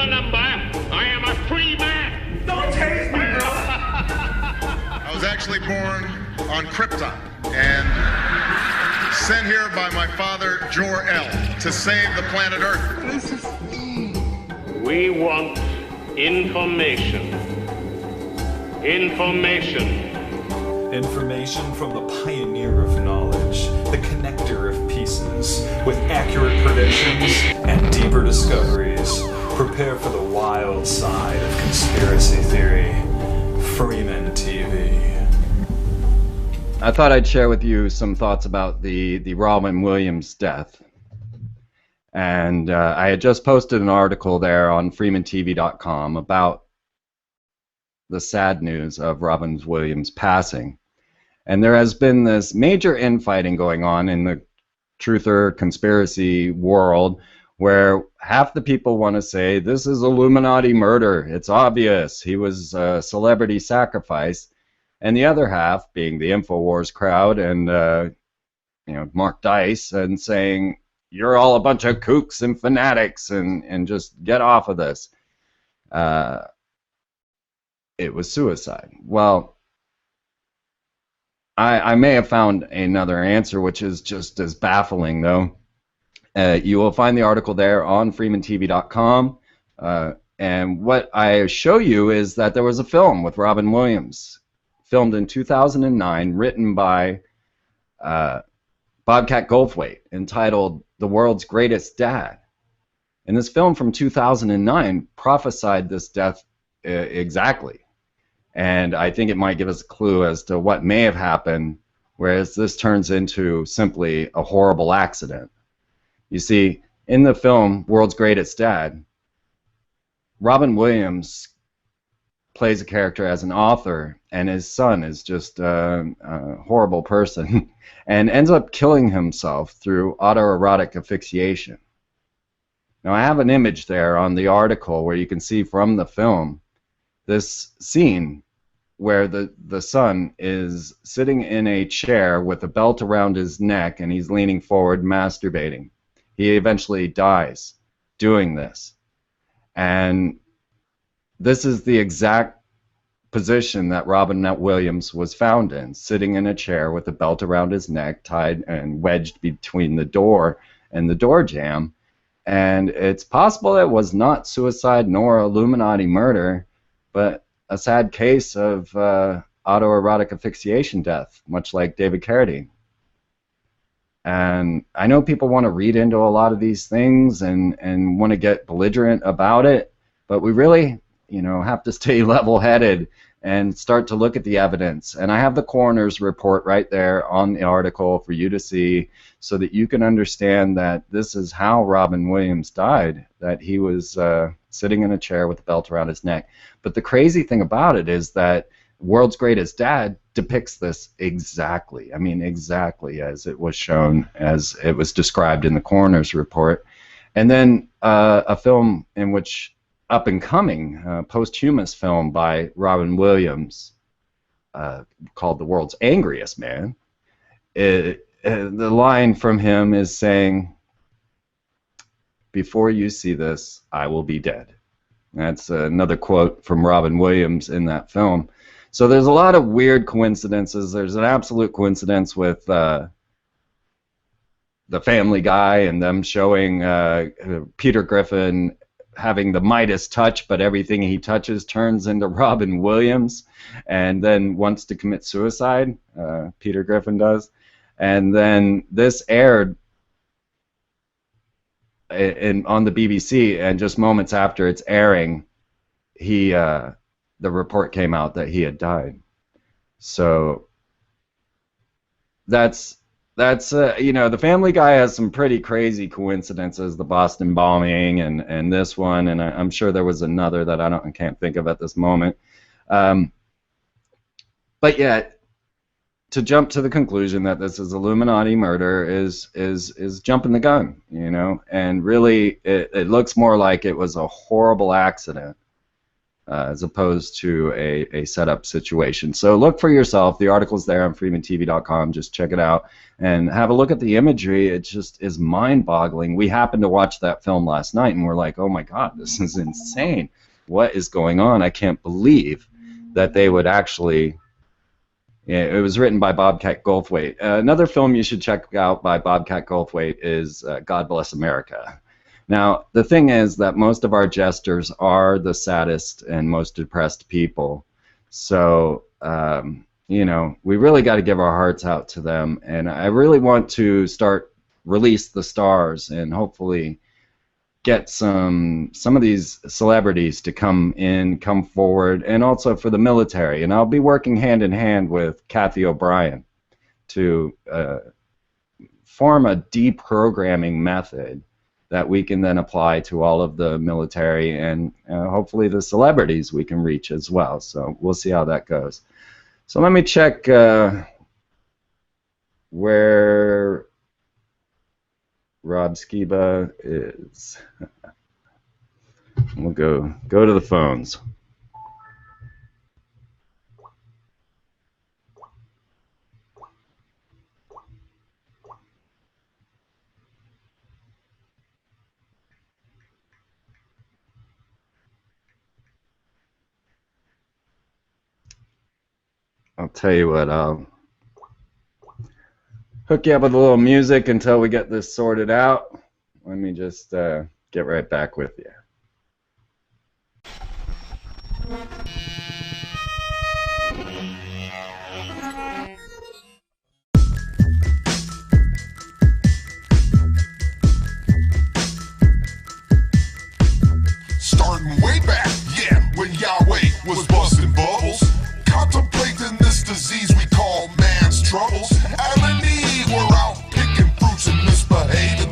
the number. I am a free man. Don't tase me, bro. I was actually born on Krypton and sent here by my father, Jor-El, to save the planet Earth. We want information. Information. Information from the pioneer of knowledge, the connector of pieces, with accurate predictions and deeper discoveries. Prepare for the wild side of conspiracy theory. Freeman TV. I thought I'd share with you some thoughts about the Robin Williams death. And I had just posted an article there on freemantv.com about the sad news of Robin Williams passing. And there has been this major infighting going on in the truther conspiracy world where half the people want to say this is Illuminati murder. It's obvious. He was a celebrity sacrifice. And the other half, being the InfoWars crowd and Mark Dice, and saying, you're all a bunch of kooks and fanatics and just get off of this. It was suicide. Well, I may have found another answer, which is just as baffling, though. You will find the article there on freemantv.com. And what I show you is that there was a film with Robin Williams, filmed in 2009, written by Bobcat Goldthwait, entitled The World's Greatest Dad. And this film from 2009 prophesied this death exactly. And I think it might give us a clue as to what may have happened, whereas this turns into simply a horrible accident. You see, in the film World's Greatest Dad, Robin Williams plays a character as an author, and his son is just a horrible person and ends up killing himself through autoerotic asphyxiation. Now, I have an image there on the article where you can see from the film this scene where the son is sitting in a chair with a belt around his neck and he's leaning forward masturbating. He eventually dies doing this. And this is the exact position that Robin Williams was found in, sitting in a chair with a belt around his neck, tied and wedged between the door and the door jamb. And it's possible it was not suicide nor Illuminati murder, but a sad case of autoerotic asphyxiation death, much like David Carradine. And I know people want to read into a lot of these things and want to get belligerent about it, but we really, have to stay level-headed and start to look at the evidence. And I have the coroner's report right there on the article for you to see so that you can understand that this is how Robin Williams died, that he was sitting in a chair with a belt around his neck. But the crazy thing about it is that World's Greatest Dad depicts this exactly. I mean, exactly as it was shown, as it was described in the coroner's report. And then a film in which up-and-coming posthumous film by Robin Williams called The World's Angriest Man. The line from him is saying, "Before you see this, I will be dead." That's another quote from Robin Williams in that film. So there's a lot of weird coincidences. There's an absolute coincidence with The Family Guy and them showing Peter Griffin having the Midas touch, but everything he touches turns into Robin Williams, and then wants to commit suicide. Peter Griffin does. And then this aired on the BBC, and just moments after its airing, the report came out that he had died. So that's the Family Guy has some pretty crazy coincidences, the Boston bombing and this one, and I'm sure there was another that I can't think of at this moment. But yet, to jump to the conclusion that this is Illuminati murder is jumping the gun, and really it looks more like it was a horrible accident as opposed to a setup situation. So look for yourself. The article's there on freemantv.com. Just check it out and have a look at the imagery. It just is mind-boggling. We happened to watch that film last night, and we're like, oh my God, this is insane. What is going on? I can't believe that they would actually... It was written by Bobcat Goldthwait. Another film you should check out by Bobcat Goldthwait is God Bless America. Now, the thing is that most of our jesters are the saddest and most depressed people. So, you know, we really got to give our hearts out to them. And I really want to release the stars and hopefully get some of these celebrities to come forward, and also for the military. And I'll be working hand in hand with Kathy O'Brien to form a deprogramming method that we can then apply to all of the military and hopefully the celebrities we can reach as well. So we'll see how that goes. So let me check where Rob Skiba is. We'll go to the phones. I'll tell you what, I'll hook you up with a little music until we get this sorted out. Let me just get right back with you. Starting way back, yeah, when Yahweh was busting bubbles, contemplating this disease we call man's troubles. Adam and Eve were out picking fruits and misbehaving.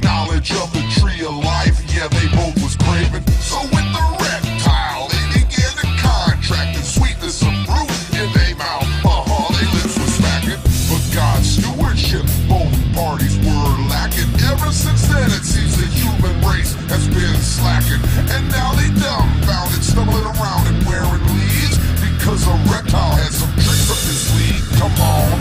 Knowledge of the tree of life, yeah, they both was craving. So with the reptile, they began to contract the sweetness of fruit in their mouth. Their lips were smacking. But God's stewardship, both parties were lacking. Ever since then, it seems the human race has been slacking. And now they dumbfounded, stumbling around and wearing leaves, because a reptile has some tricks up his sleeve. Come on.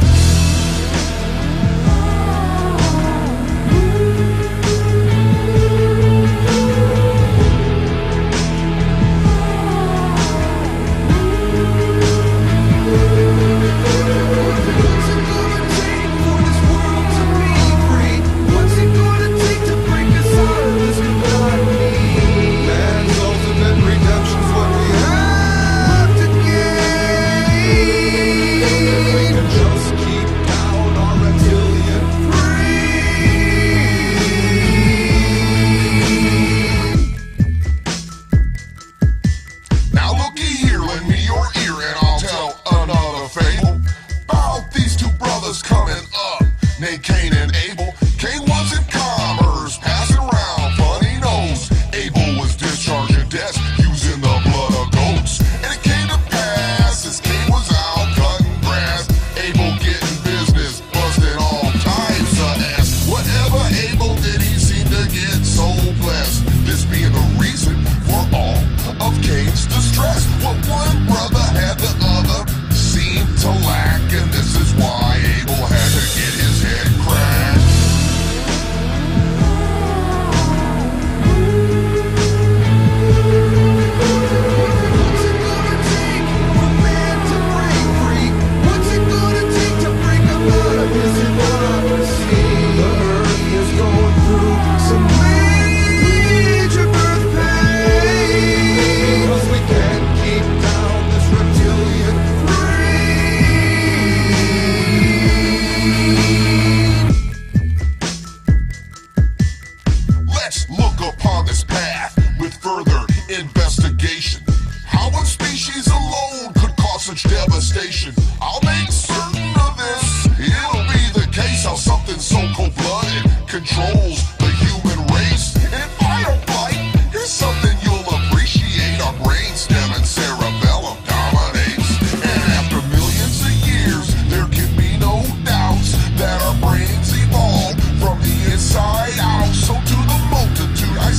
I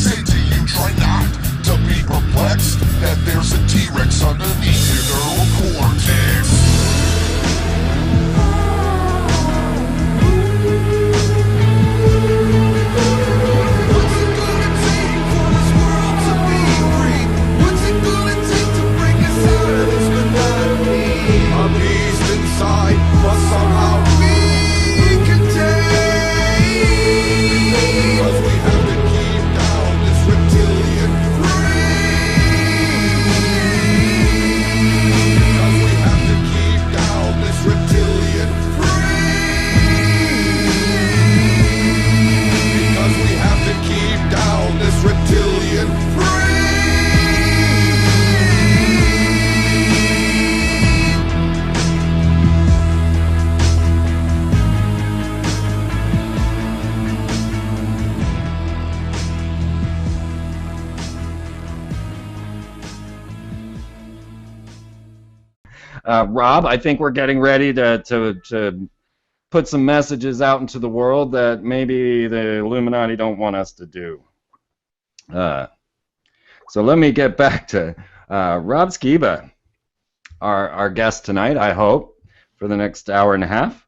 Rob, I think we're getting ready to put some messages out into the world that maybe the Illuminati don't want us to do. So let me get back to Rob Skiba, our guest tonight, I hope, for the next hour and a half,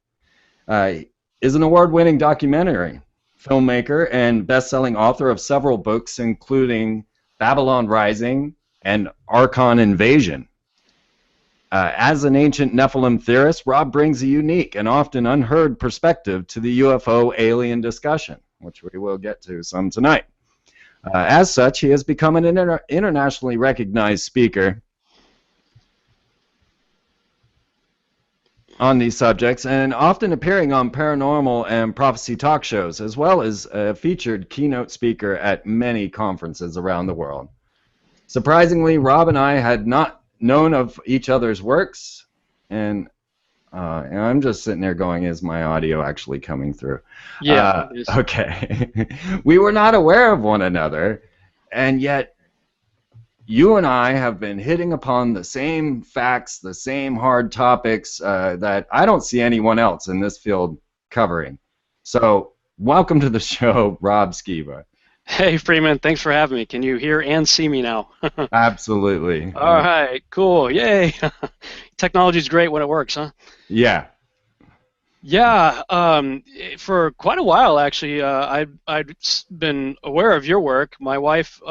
is an award-winning documentary filmmaker and best-selling author of several books, including Babylon Rising and Archon Invasion. As an ancient Nephilim theorist, Rob brings a unique and often unheard perspective to the UFO alien discussion, which we will get to some tonight. As such, he has become an internationally recognized speaker on these subjects and often appearing on paranormal and prophecy talk shows, as well as a featured keynote speaker at many conferences around the world. Surprisingly, Rob and I had not known of each other's works, and I'm just sitting there going, is my audio actually coming through? Yeah. Okay. We were not aware of one another, and yet you and I have been hitting upon the same facts, the same hard topics that I don't see anyone else in this field covering. So welcome to the show, Rob Skiba. Hey, Freeman, thanks for having me. Can you hear and see me now? Absolutely. All right, cool, yay. Technology's great when it works, huh? Yeah. Yeah, for quite a while, actually, I'd been aware of your work. My wife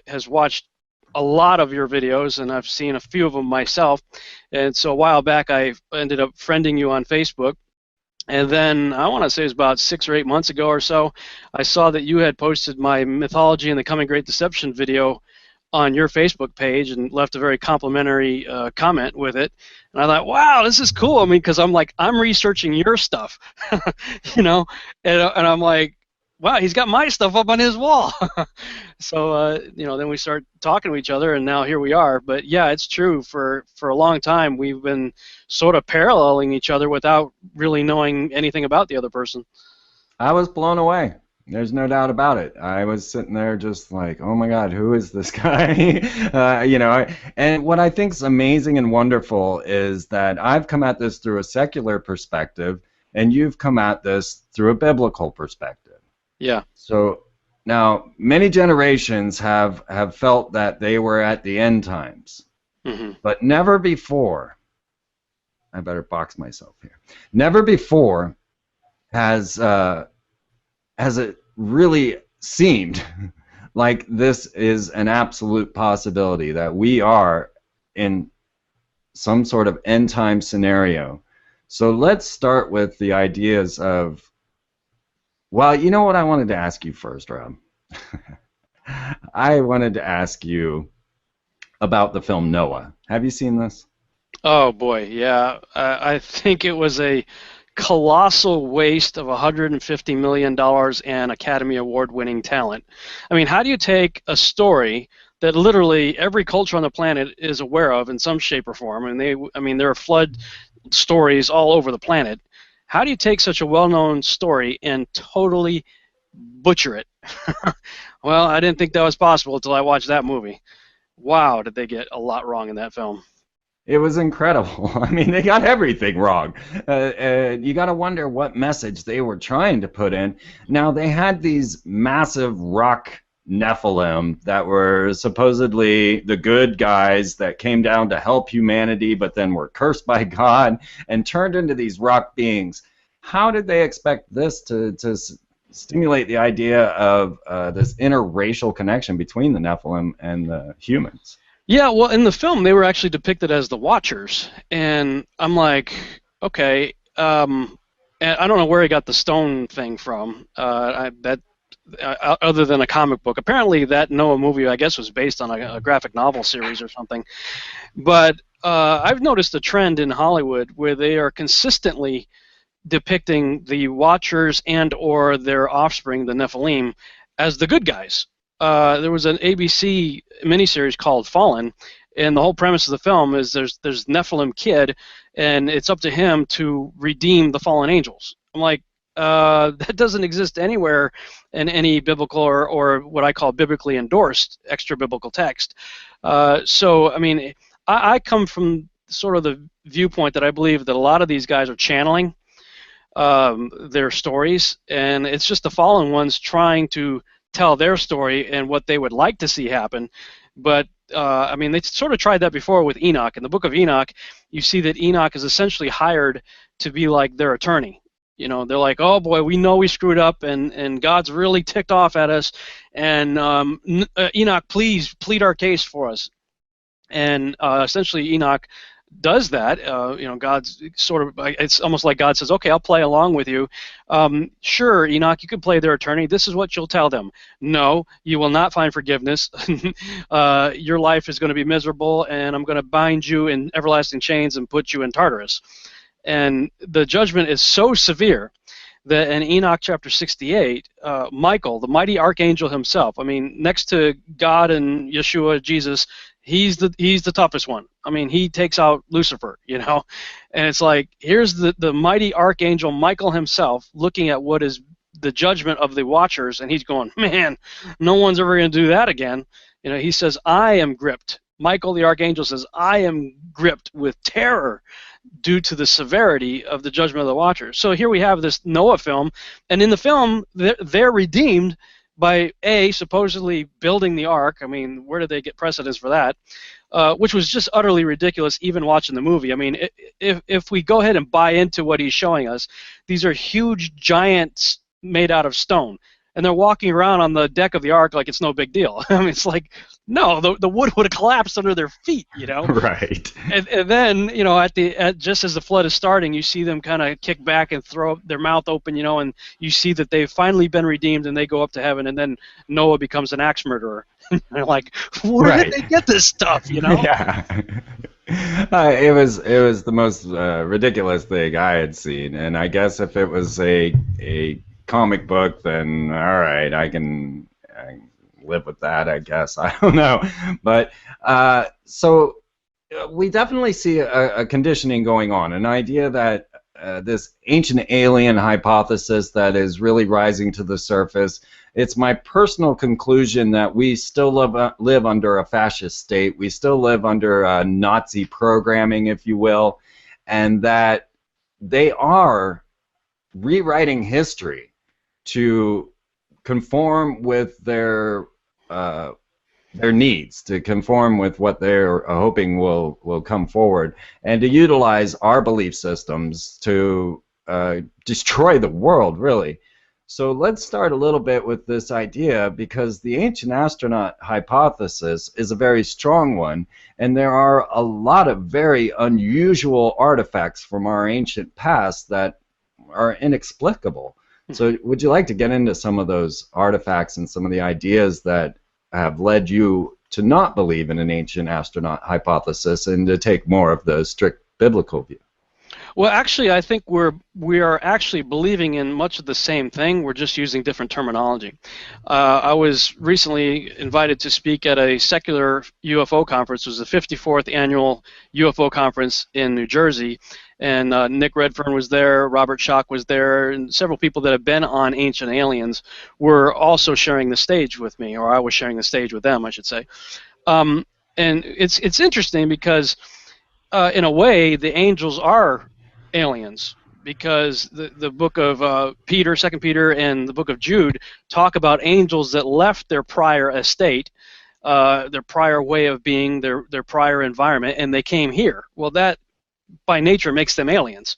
has watched a lot of your videos, and I've seen a few of them myself. And so a while back, I ended up friending you on Facebook. And then I want to say it was about 6 or 8 months ago or so, I saw that you had posted my Mythology and the Coming Great Deception video on your Facebook page and left a very complimentary comment with it. And I thought, wow, this is cool. I mean, because I'm researching your stuff, you know, and I'm like, wow, he's got my stuff up on his wall. So, then we start talking to each other, and now here we are. But yeah, it's true. For a long time, we've been sort of paralleling each other without really knowing anything about the other person. I was blown away. There's no doubt about it. I was sitting there just like, oh my God, who is this guy? And what I think is amazing and wonderful is that I've come at this through a secular perspective, and you've come at this through a biblical perspective. Yeah. So now many generations have felt that they were at the end times, but never before. I better box myself here. Never before has it really seemed like this is an absolute possibility, that we are in some sort of end time scenario. So let's start with the ideas of, well, you know what I wanted to ask you first, Rob? I wanted to ask you about the film Noah. Have you seen this? Oh, boy, yeah. I think it was a colossal waste of $150 million and Academy Award-winning talent. I mean, how do you take a story that literally every culture on the planet is aware of in some shape or form, and there are flood stories all over the planet. How do you take such a well-known story and totally butcher it? Well, I didn't think that was possible until I watched that movie. Wow, did they get a lot wrong in that film. It was incredible. I mean, they got everything wrong. You got to wonder what message they were trying to put in. Now, they had these massive rock Nephilim that were supposedly the good guys that came down to help humanity, but then were cursed by God and turned into these rock beings. How did they expect this to stimulate the idea of this interracial connection between the Nephilim and the humans? Yeah, well, in the film, they were actually depicted as the Watchers, and I'm like, okay, and I don't know where he got the stone thing from. Other than a comic book. Apparently that Noah movie, I guess, was based on a graphic novel series or something. But I've noticed a trend in Hollywood where they are consistently depicting the Watchers and or their offspring, the Nephilim, as the good guys. There was an ABC miniseries called Fallen, and the whole premise of the film is there's Nephilim kid, and it's up to him to redeem the fallen angels. I'm like, that doesn't exist anywhere in any biblical or what I call biblically endorsed extra biblical text. So, I mean, I come from sort of the viewpoint that I believe that a lot of these guys are channeling their stories, and it's just the fallen ones trying to tell their story and what they would like to see happen. But I mean, they sort of tried that before with Enoch. In the book of Enoch, you see that Enoch is essentially hired to be like their attorney. You know, they're like, oh boy, we know we screwed up, and God's really ticked off at us, and Enoch, please plead our case for us. And essentially Enoch does that. You know, God's sort of, it's almost like God says, okay, I'll play along with you. Sure, Enoch, you can play their attorney. This is what you'll tell them. No, you will not find forgiveness. Your life is going to be miserable, and I'm going to bind you in everlasting chains and put you in Tartarus. And the judgment is so severe that in Enoch chapter 68, Michael, the mighty archangel himself, I mean, next to God and Yeshua, Jesus, he's the toughest one. I mean, he takes out Lucifer, you know. And it's like, here's the mighty archangel Michael himself looking at what is the judgment of the watchers, and he's going, man, no one's ever going to do that again. You know, he says, I am gripped. Michael the archangel says, I am gripped with terror due to the severity of the judgment of the watchers. So here we have this Noah film, and in the film, they're redeemed by supposedly building the ark. I mean, where did they get precedence for that? Which was just utterly ridiculous, even watching the movie. I mean, if we go ahead and buy into what he's showing us, these are huge giants made out of stone, and they're walking around on the deck of the ark like it's no big deal. I mean, it's like, no, the wood would have collapsed under their feet, you know. Right. And then, you know, just as the flood is starting, you see them kind of kick back and throw their mouth open, you know, and you see that they've finally been redeemed and they go up to heaven, and then Noah becomes an axe murderer. They're like, where did they get this stuff, you know? Yeah. It was the most ridiculous thing I had seen, and I guess if it was a comic book, then all right, I can live with that, I guess. I don't know. But so we definitely see a conditioning going on, an idea that this ancient alien hypothesis that is really rising to the surface. It's my personal conclusion that we still live under a fascist state. We still live under Nazi programming, if you will, and that they are rewriting history to conform with their needs, to conform with what they're hoping will come forward, and to utilize our belief systems to destroy the world, really. So let's start a little bit with this idea, because the ancient astronaut hypothesis is a very strong one, and there are a lot of very unusual artifacts from our ancient past that are inexplicable. So would you like to get into some of those artifacts and some of the ideas that have led you to not believe in an ancient astronaut hypothesis and to take more of the strict biblical view? Well, actually, I think we are actually believing in much of the same thing. We're just using different terminology. I was recently invited to speak at a secular UFO conference. It was the 54th annual UFO conference in New Jersey, and Nick Redfern was there, Robert Schoch was there, and several people that have been on Ancient Aliens were also sharing the stage with me, or I was sharing the stage with them, I should say. And it's interesting because, in a way, the angels are aliens, because the book of Peter, 2 Peter, and the book of Jude talk about angels that left their prior estate, their prior way of being, their prior environment, and they came here. Well, that by nature makes them aliens.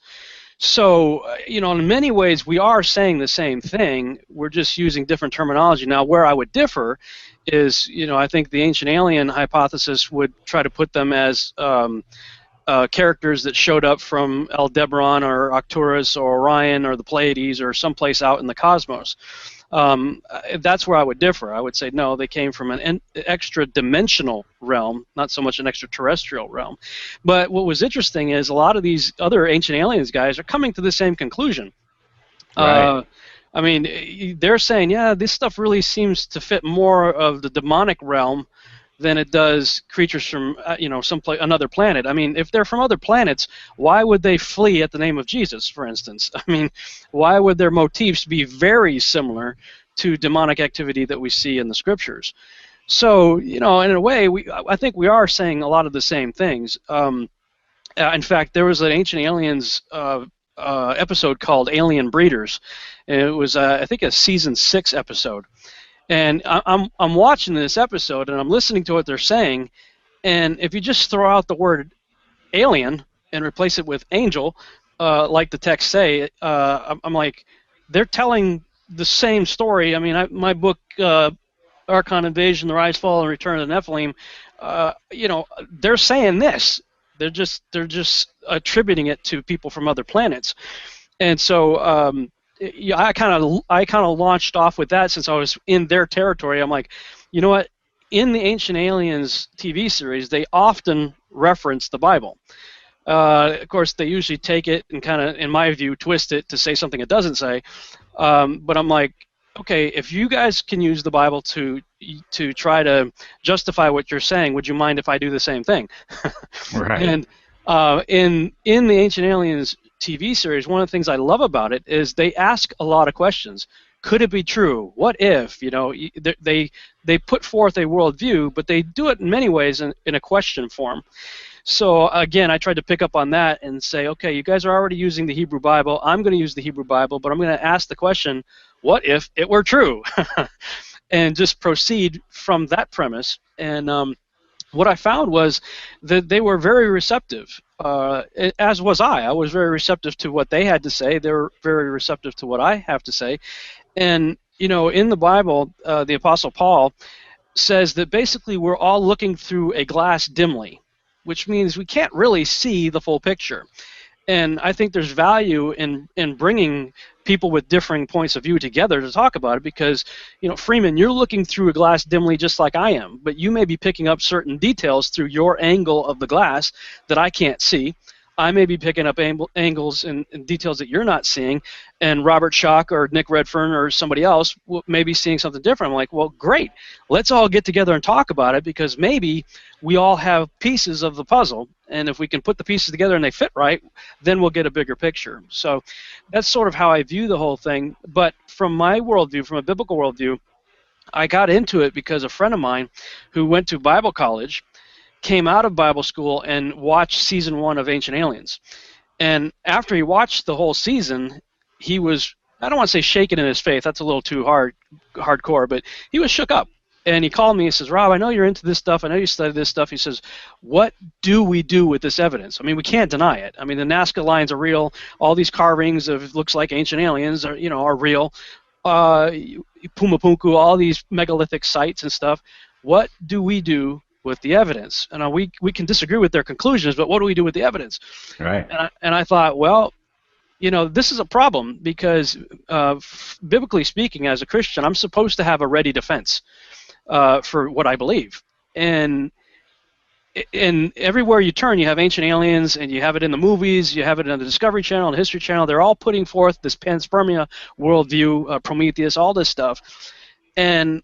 So, you know, in many ways we are saying the same thing. We're just using different terminology. Now, where I would differ is, you know, I think the ancient alien hypothesis would try to put them as characters that showed up from Aldebaran or Arcturus or Orion or the Pleiades or someplace out in the cosmos. That's where I would differ. I would say, no, they came from an extra-dimensional realm, not so much an extraterrestrial realm. But what was interesting is a lot of these other ancient aliens guys are coming to the same conclusion. Right. I mean, they're saying, yeah, this stuff really seems to fit more of the demonic realm than it does creatures from, you know, another planet. I mean, if they're from other planets, why would they flee at the name of Jesus, for instance? I mean, why would their motifs be very similar to demonic activity that we see in the scriptures? So, you know, in a way, I think we are saying a lot of the same things. In fact, there was an Ancient Aliens episode called Alien Breeders, and it was I think a season 6 episode. And I'm watching this episode and I'm listening to what they're saying, and if you just throw out the word alien and replace it with angel, like the text say, I'm like, they're telling the same story. I mean, my book, Archon Invasion, The Rise, Fall, and Return of the Nephilim, they're saying this. They're just attributing it to people from other planets, and so I kind of launched off with that since I was in their territory. I'm like, you know what? In the Ancient Aliens TV series, they often reference the Bible. Of course, they usually take it and kind of, in my view, twist it to say something it doesn't say. But I'm like, okay, if you guys can use the Bible to try to justify what you're saying, would you mind if I do the same thing? Right. And in the Ancient Aliens TV series, one of the things I love about it is they ask a lot of questions. Could it be true? What if? You know, they put forth a worldview, but they do it in many ways in a question form. So again, I tried to pick up on that and say, okay, you guys are already using the Hebrew Bible. I'm going to use the Hebrew Bible, but I'm going to ask the question, what if it were true? And just proceed from that premise. And what I found was that they were very receptive, as was I. I was very receptive to what they had to say. They were very receptive to what I have to say. And, you know, in the Bible, the Apostle Paul says that basically we're all looking through a glass dimly, which means we can't really see the full picture. And I think there's value in bringing people with differing points of view together to talk about it because, you know, Freeman, you're looking through a glass dimly just like I am, but you may be picking up certain details through your angle of the glass that I can't see. I may be picking up angles and details that you're not seeing, and Robert Schock or Nick Redfern or somebody else may be seeing something different. I'm like, well, great. Let's all get together and talk about it because maybe we all have pieces of the puzzle, and if we can put the pieces together and they fit right, then we'll get a bigger picture. So that's sort of how I view the whole thing. But from my worldview, from a biblical worldview, I got into it because a friend of mine who went to Bible college came out of Bible school and watched season 1 of Ancient Aliens. And after he watched the whole season, he was, I don't want to say shaken in his faith, that's a little too hardcore, but he was shook up. And he called me and says, Rob, I know you're into this stuff, I know you study this stuff. He says, what do we do with this evidence? I mean, we can't deny it. I mean, the Nazca lines are real, all these carvings of looks like ancient aliens are real. Pumapunku, all these megalithic sites and stuff. What do we do with the evidence? And we can disagree with their conclusions, but what do we do with the evidence? Right. And I thought, well, you know, this is a problem because biblically speaking, as a Christian, I'm supposed to have a ready defense for what I believe. And everywhere you turn, you have Ancient Aliens, and you have it in the movies, you have it on the Discovery Channel and the History Channel. They're all putting forth this panspermia worldview, Prometheus, all this stuff. And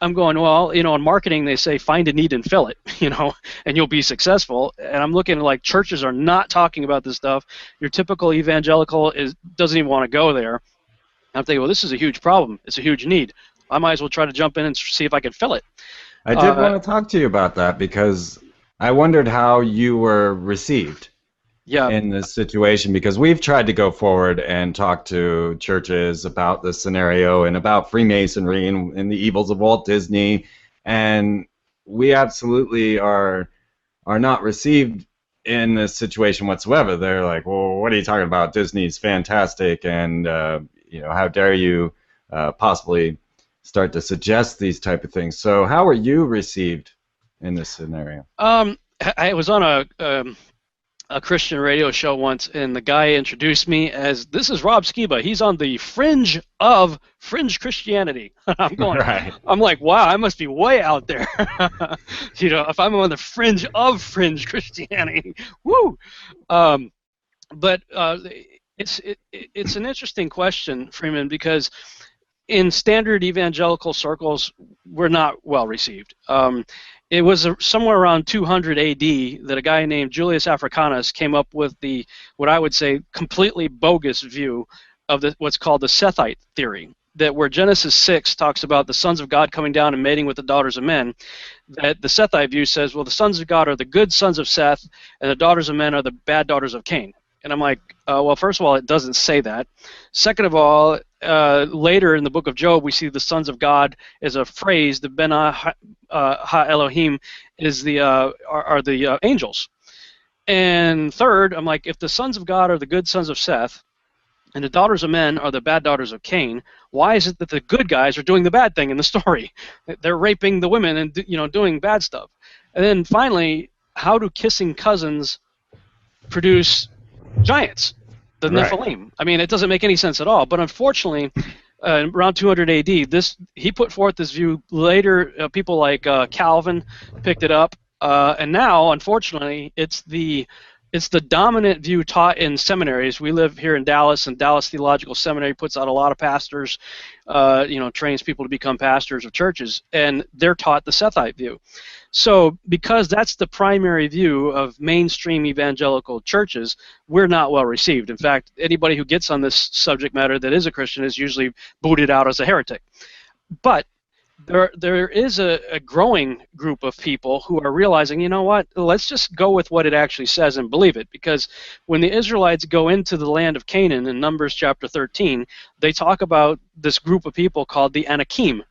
I'm going, well, you know, in marketing they say find a need and fill it, you know, and you'll be successful. And I'm looking like churches are not talking about this stuff. Your typical evangelical doesn't even want to go there. I'm thinking, well, this is a huge problem. It's a huge need. I might as well try to jump in and see if I can fill it. I did want to talk to you about that because I wondered how you were received in this situation, because we've tried to go forward and talk to churches about this scenario and about Freemasonry and the evils of Walt Disney, and we absolutely are not received in this situation whatsoever. They're like, well, what are you talking about? Disney's fantastic, and you know, how dare you possibly start to suggest these type of things. So how were you received in this scenario? I was on a Christian radio show once, and the guy introduced me as, this is Rob Skiba. He's on the fringe of fringe Christianity. I'm going, right. I'm like, wow, I must be way out there. You know, if I'm on the fringe of fringe Christianity, woo. But it's an interesting question, Freeman, because in standard evangelical circles, we're not well received. It was somewhere around 200 AD that a guy named Julius Africanus came up with what I would say completely bogus view of what's called the Sethite theory. that where Genesis 6 talks about the sons of God coming down and mating with the daughters of men, that the Sethite view says, well, the sons of God are the good sons of Seth, and the daughters of men are the bad daughters of Cain. And I'm like, well, first of all, it doesn't say that. Second of all, later in the book of Job, we see the sons of God as a phrase. The Ben Ha Elohim is are the angels. And third, I'm like, if the sons of God are the good sons of Seth, and the daughters of men are the bad daughters of Cain, why is it that the good guys are doing the bad thing in the story? They're raping the women and doing bad stuff. And then finally, how do kissing cousins produce giants, the Nephilim? I mean, it doesn't make any sense at all. But unfortunately, around 200 AD, he put forth this view. Later, people like Calvin picked it up, and now, unfortunately, it's the dominant view taught in seminaries. We live here in Dallas, and Dallas Theological Seminary puts out a lot of pastors, trains people to become pastors of churches, and they're taught the Sethite view. So because that's the primary view of mainstream evangelical churches, we're not well received. In fact, anybody who gets on this subject matter that is a Christian is usually booted out as a heretic. But there is a growing group of people who are realizing, you know what, let's just go with what it actually says and believe it. Because when the Israelites go into the land of Canaan in Numbers chapter 13, they talk about this group of people called the Anakim.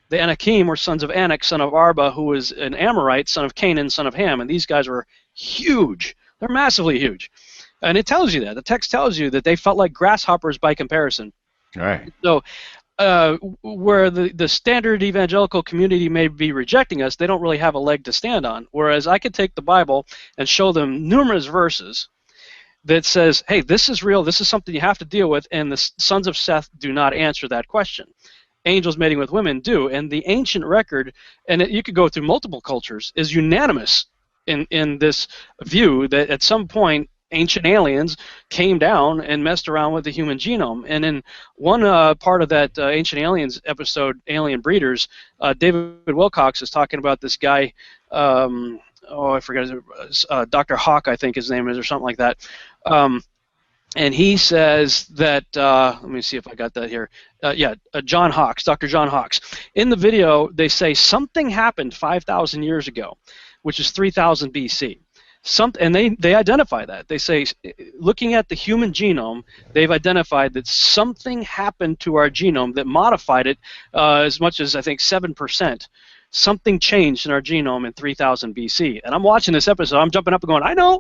The Anakim were sons of Anak, son of Arba, who was an Amorite, son of Canaan, son of Ham. And these guys were huge. They're massively huge. And it tells you that. The text tells you that they felt like grasshoppers by comparison. All right. So where the standard evangelical community may be rejecting us, they don't really have a leg to stand on. Whereas I could take the Bible and show them numerous verses that says, hey, this is real, this is something you have to deal with, and the sons of Seth do not answer that question. Angels mating with women do, and the ancient record, and you could go through multiple cultures, is unanimous in this view that at some point ancient aliens came down and messed around with the human genome. And in one part of that Ancient Aliens episode, Alien Breeders, David Wilcox is talking about this guy, I forget, Dr. Hawk, I think his name is, or something like that. And he says that, let me see if I got that here. John Hawks, Dr. John Hawks. In the video, they say something happened 5,000 years ago, which is 3000 BC. And they identify that. They say, looking at the human genome, they've identified that something happened to our genome that modified it as much as, I think, 7%. Something changed in our genome in 3000 BC. And I'm watching this episode, I'm jumping up and going, I know.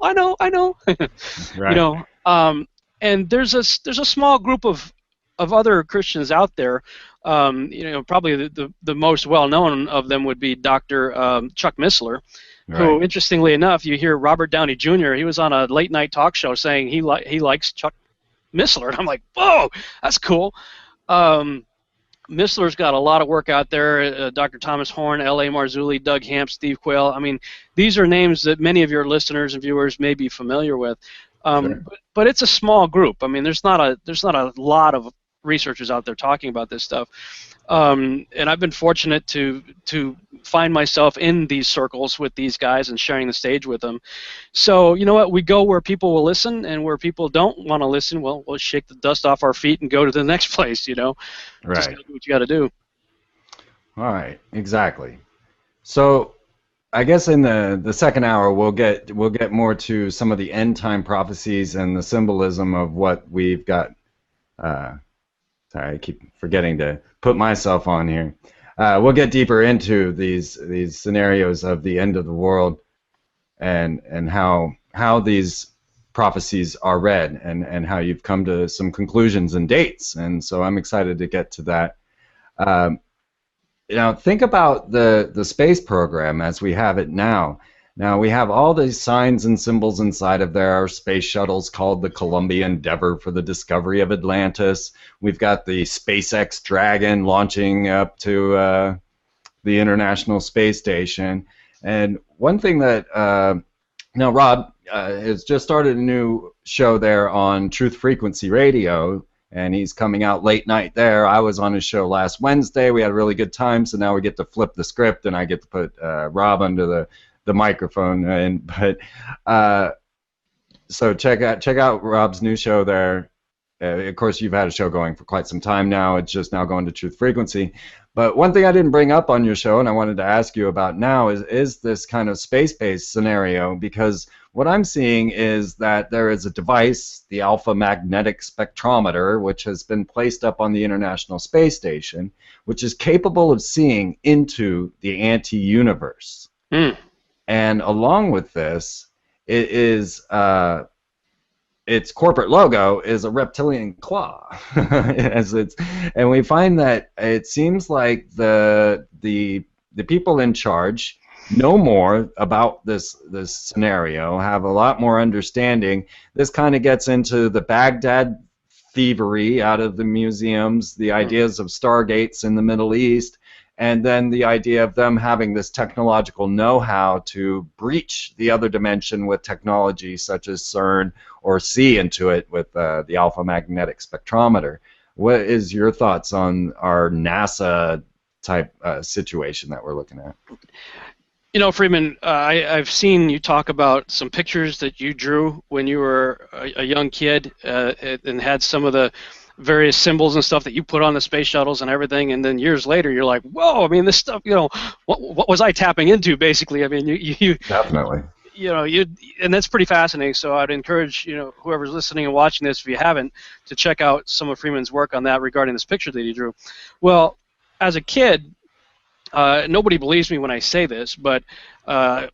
Right. And there's a small group of other Christians out there. Probably the most well-known of them would be Dr. Chuck Missler, who, interestingly enough, you hear Robert Downey Jr., he was on a late-night talk show saying he likes Chuck Missler. And I'm like, whoa, that's cool. Missler's got a lot of work out there. Dr. Thomas Horn, L.A. Marzulli, Doug Hamp, Steve Quayle. I mean, these are names that many of your listeners and viewers may be familiar with. Sure. But it's a small group. I mean, there's not a lot of researchers out there talking about this stuff. And I've been fortunate to find myself in these circles with these guys and sharing the stage with them. So, you know what? We go where people will listen, and where people don't want to listen, well, we'll shake the dust off our feet and go to the next place, Right. Just gotta do what you got to do. All right, exactly. So I guess in the second hour we'll get more to some of the end time prophecies and the symbolism of what we've got. Sorry, I keep forgetting to put myself on here. We'll get deeper into these scenarios of the end of the world and how these prophecies are read and how you've come to some conclusions and dates. And so I'm excited to get to that. Think about the space program as we have it now. Now, we have all these signs and symbols inside of there. Our space shuttles called the Columbia Endeavour for the discovery of Atlantis. We've got the SpaceX Dragon launching up to the International Space Station. And one thing that, Rob has just started a new show there on Truth Frequency Radio, and he's coming out late night there. I was on his show last Wednesday. We had a really good time, so now we get to flip the script, and I get to put Rob under the microphone. So check out Rob's new show there, of course, you've had a show going for quite some time now. It's just now going to Truth Frequency. But one thing I didn't bring up on your show, and I wanted to ask you about now, is this kind of space-based scenario, because what I'm seeing is that there is a device, the Alpha Magnetic Spectrometer, which has been placed up on the International Space Station, which is capable of seeing into the anti-universe. Mm. And along with this, it is its corporate logo is a reptilian claw, and we find that it seems like the people in charge know more about this scenario, have a lot more understanding. This kind of gets into the Baghdad thievery out of the museums, the ideas of stargates in the Middle East, and then the idea of them having this technological know-how to breach the other dimension with technology such as CERN, or see into it with the Alpha Magnetic Spectrometer. What is your thoughts on our NASA type situation that we're looking at? You know, Freeman, I've seen you talk about some pictures that you drew when you were a young kid, and had some of the various symbols and stuff that you put on the space shuttles and everything, and then years later you're like, whoa, I mean, this stuff, you know, what was I tapping into, basically? I mean, you Definitely. You know, and that's pretty fascinating. So I'd encourage, you know, whoever's listening and watching this, if you haven't, to check out some of Freeman's work on that regarding this picture that he drew. Well, as a kid, nobody believes me when I say this, but I'll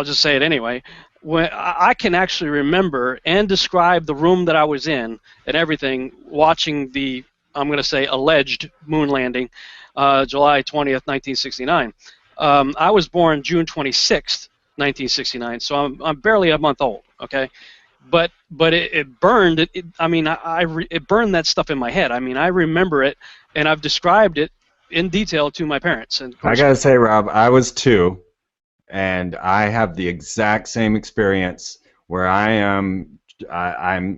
just say it anyway. When I can actually remember and describe the room that I was in and everything, watching the, I'm going to say, alleged moon landing, July 20th, 1969. I was born June 26th, 1969, so I'm barely a month old. Okay, but it burned. I mean, it burned that stuff in my head. I mean, I remember it, and I've described it in detail to my parents. And of course, I gotta say, Rob, I was 2. And I have the exact same experience where I'm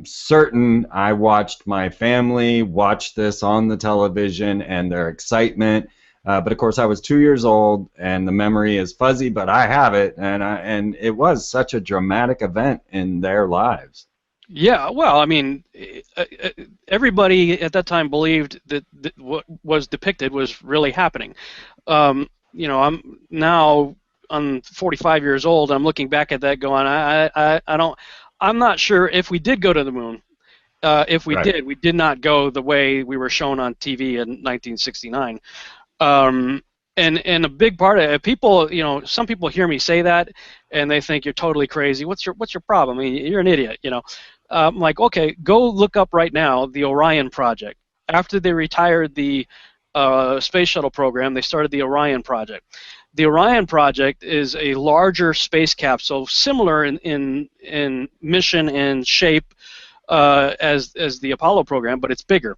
certain I watched my family watch this on the television and their excitement. But of course, I was 2 years old, and the memory is fuzzy, but I have it, and it was such a dramatic event in their lives. Yeah, well, I mean, everybody at that time believed that what was depicted was really happening. You know, I'm 45 years old. I'm looking back at that, going, I'm not sure if we did go to the moon. If we did, we did not go the way we were shown on TV in 1969. And a big part of it, people, you know, some people hear me say that, and they think you're totally crazy. What's your problem? I mean, you're an idiot, you know. I'm like, okay, go look up right now the Orion project. After they retired the space shuttle program, they started the Orion project. The Orion project is a larger space capsule, similar in mission and shape as the Apollo program, but it's bigger.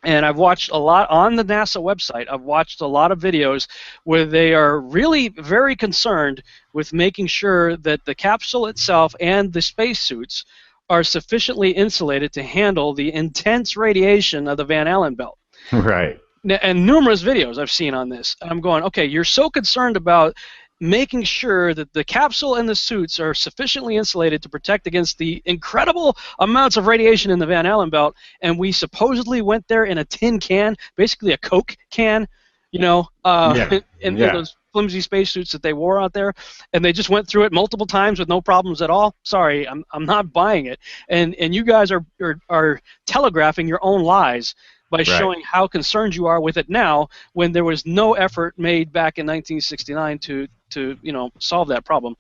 And I've watched a lot on the NASA website. I've watched a lot of videos where they are really very concerned with making sure that the capsule itself and the spacesuits are sufficiently insulated to handle the intense radiation of the Van Allen belt. Right. And numerous videos I've seen on this. I'm going, okay, you're so concerned about making sure that the capsule and the suits are sufficiently insulated to protect against the incredible amounts of radiation in the Van Allen belt, and we supposedly went there in a tin can, basically a Coke can, you know, in those flimsy spacesuits that they wore out there, and they just went through it multiple times with no problems at all. Sorry, I'm not buying it. And you guys are telegraphing your own lies by showing how concerned you are with it now, when there was no effort made back in 1969 to you know, solve that problem.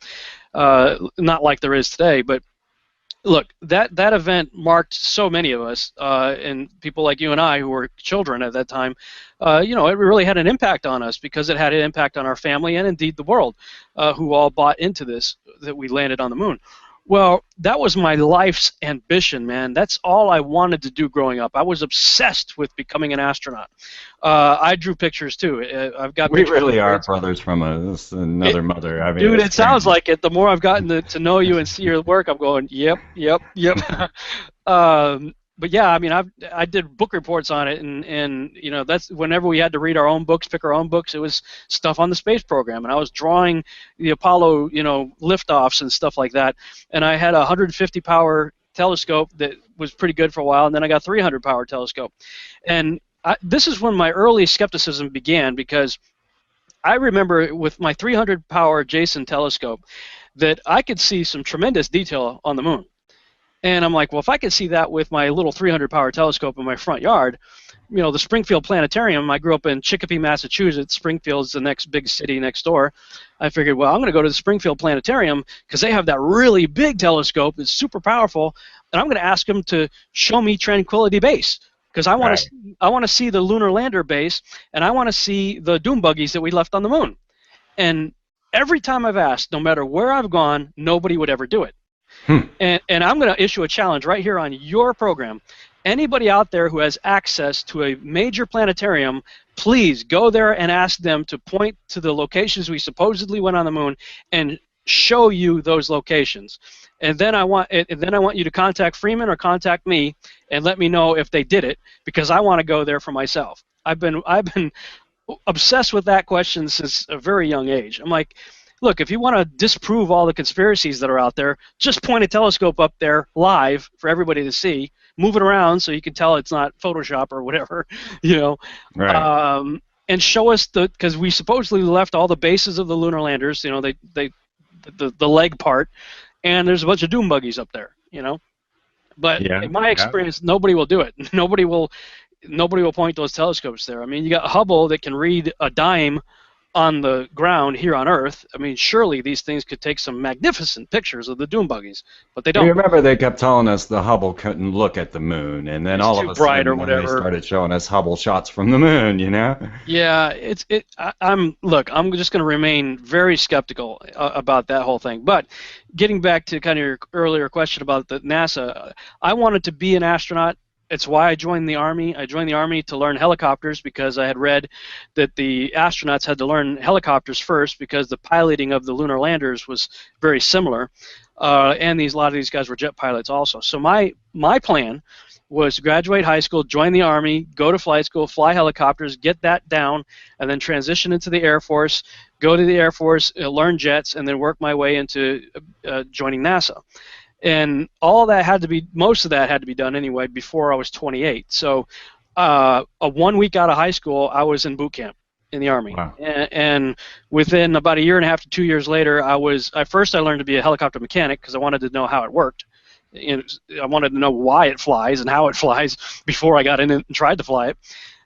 Not like there is today, but look, that event marked so many of us, and people like you and I who were children at that time. You know, it really had an impact on us, because it had an impact on our family and indeed the world, who all bought into this, that we landed on the moon. Well, that was my life's ambition, man. That's all I wanted to do growing up. I was obsessed with becoming an astronaut. I drew pictures too. I've got. We really are brothers from another mother. I mean, dude, it sounds like it. The more I've gotten to know you and see your work, I'm going, yep. But yeah, I mean, I did book reports on it, and you know, that's whenever we had to read our own books, pick our own books, it was stuff on the space program, and I was drawing the Apollo, you know, liftoffs and stuff like that. And I had a 150 power telescope that was pretty good for a while, and then I got 300 power telescope. And this is when my early skepticism began, because I remember with my 300 power Jason telescope that I could see some tremendous detail on the moon. And I'm like, well, if I could see that with my little 300 power telescope in my front yard, you know, the Springfield Planetarium, I grew up in Chicopee, Massachusetts. Springfield's the next big city next door. I figured, well, I'm going to go to the Springfield Planetarium because they have that really big telescope. It's super powerful. And I'm going to ask them to show me Tranquility Base, because I want to see the lunar lander base, and I want to see the dune buggies that we left on the moon. And every time I've asked, no matter where I've gone, nobody would ever do it. And I'm going to issue a challenge right here on your program. Anybody out there who has access to a major planetarium, please go there and ask them to point to the locations we supposedly went on the moon and show you those locations. And then I want you to contact Freeman or contact me and let me know if they did it, because I want to go there for myself. I've been obsessed with that question since a very young age. I'm like, look, if you want to disprove all the conspiracies that are out there, just point a telescope up there live for everybody to see. Move it around so you can tell it's not Photoshop or whatever, you know. Right. And show us because we supposedly left all the bases of the lunar landers, you know, the leg part, and there's a bunch of dune buggies up there, you know. But in my experience, nobody will do it. Nobody will point those telescopes there. I mean, you got Hubble that can read a dime on the ground here on Earth. I mean, surely these things could take some magnificent pictures of the dune buggies, but they don't. You remember they kept telling us the Hubble couldn't look at the moon, and then all of a sudden or whatever, they started showing us Hubble shots from the moon, you know? Yeah, I'm just going to remain very skeptical about that whole thing. But getting back to kind of your earlier question about the NASA, I wanted to be an astronaut. It's why I joined the Army. I joined the Army to learn helicopters, because I had read that the astronauts had to learn helicopters first because the piloting of the lunar landers was very similar, and a lot of these guys were jet pilots also. So my plan was to graduate high school, join the Army, go to flight school, fly helicopters, get that down, and then transition into the Air Force, go to the Air Force, learn jets, and then work my way into joining NASA. And most of that had to be done anyway before I was 28. So 1 week out of high school, I was in boot camp in the Army. Wow. And within about a year and a half to 2 years later, I learned to be a helicopter mechanic because I wanted to know how it worked. I wanted to know why it flies and how it flies before I got in and tried to fly it.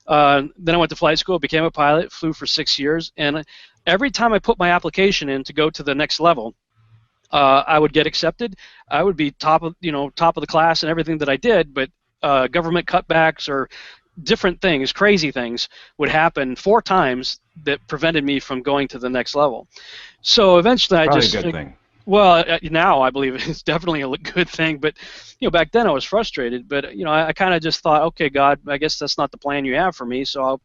Then I went to flight school, became a pilot, flew for 6 years, and every time I put my application in to go to the next level, I would get accepted. I would be top of the class and everything that I did, but government cutbacks or different things, crazy things, would happen 4 times that prevented me from going to the next level. So eventually, Probably a good thing. Well, now I believe it's definitely a good thing, but back then I was frustrated. But I kind of just thought, okay, God, I guess that's not the plan you have for me, so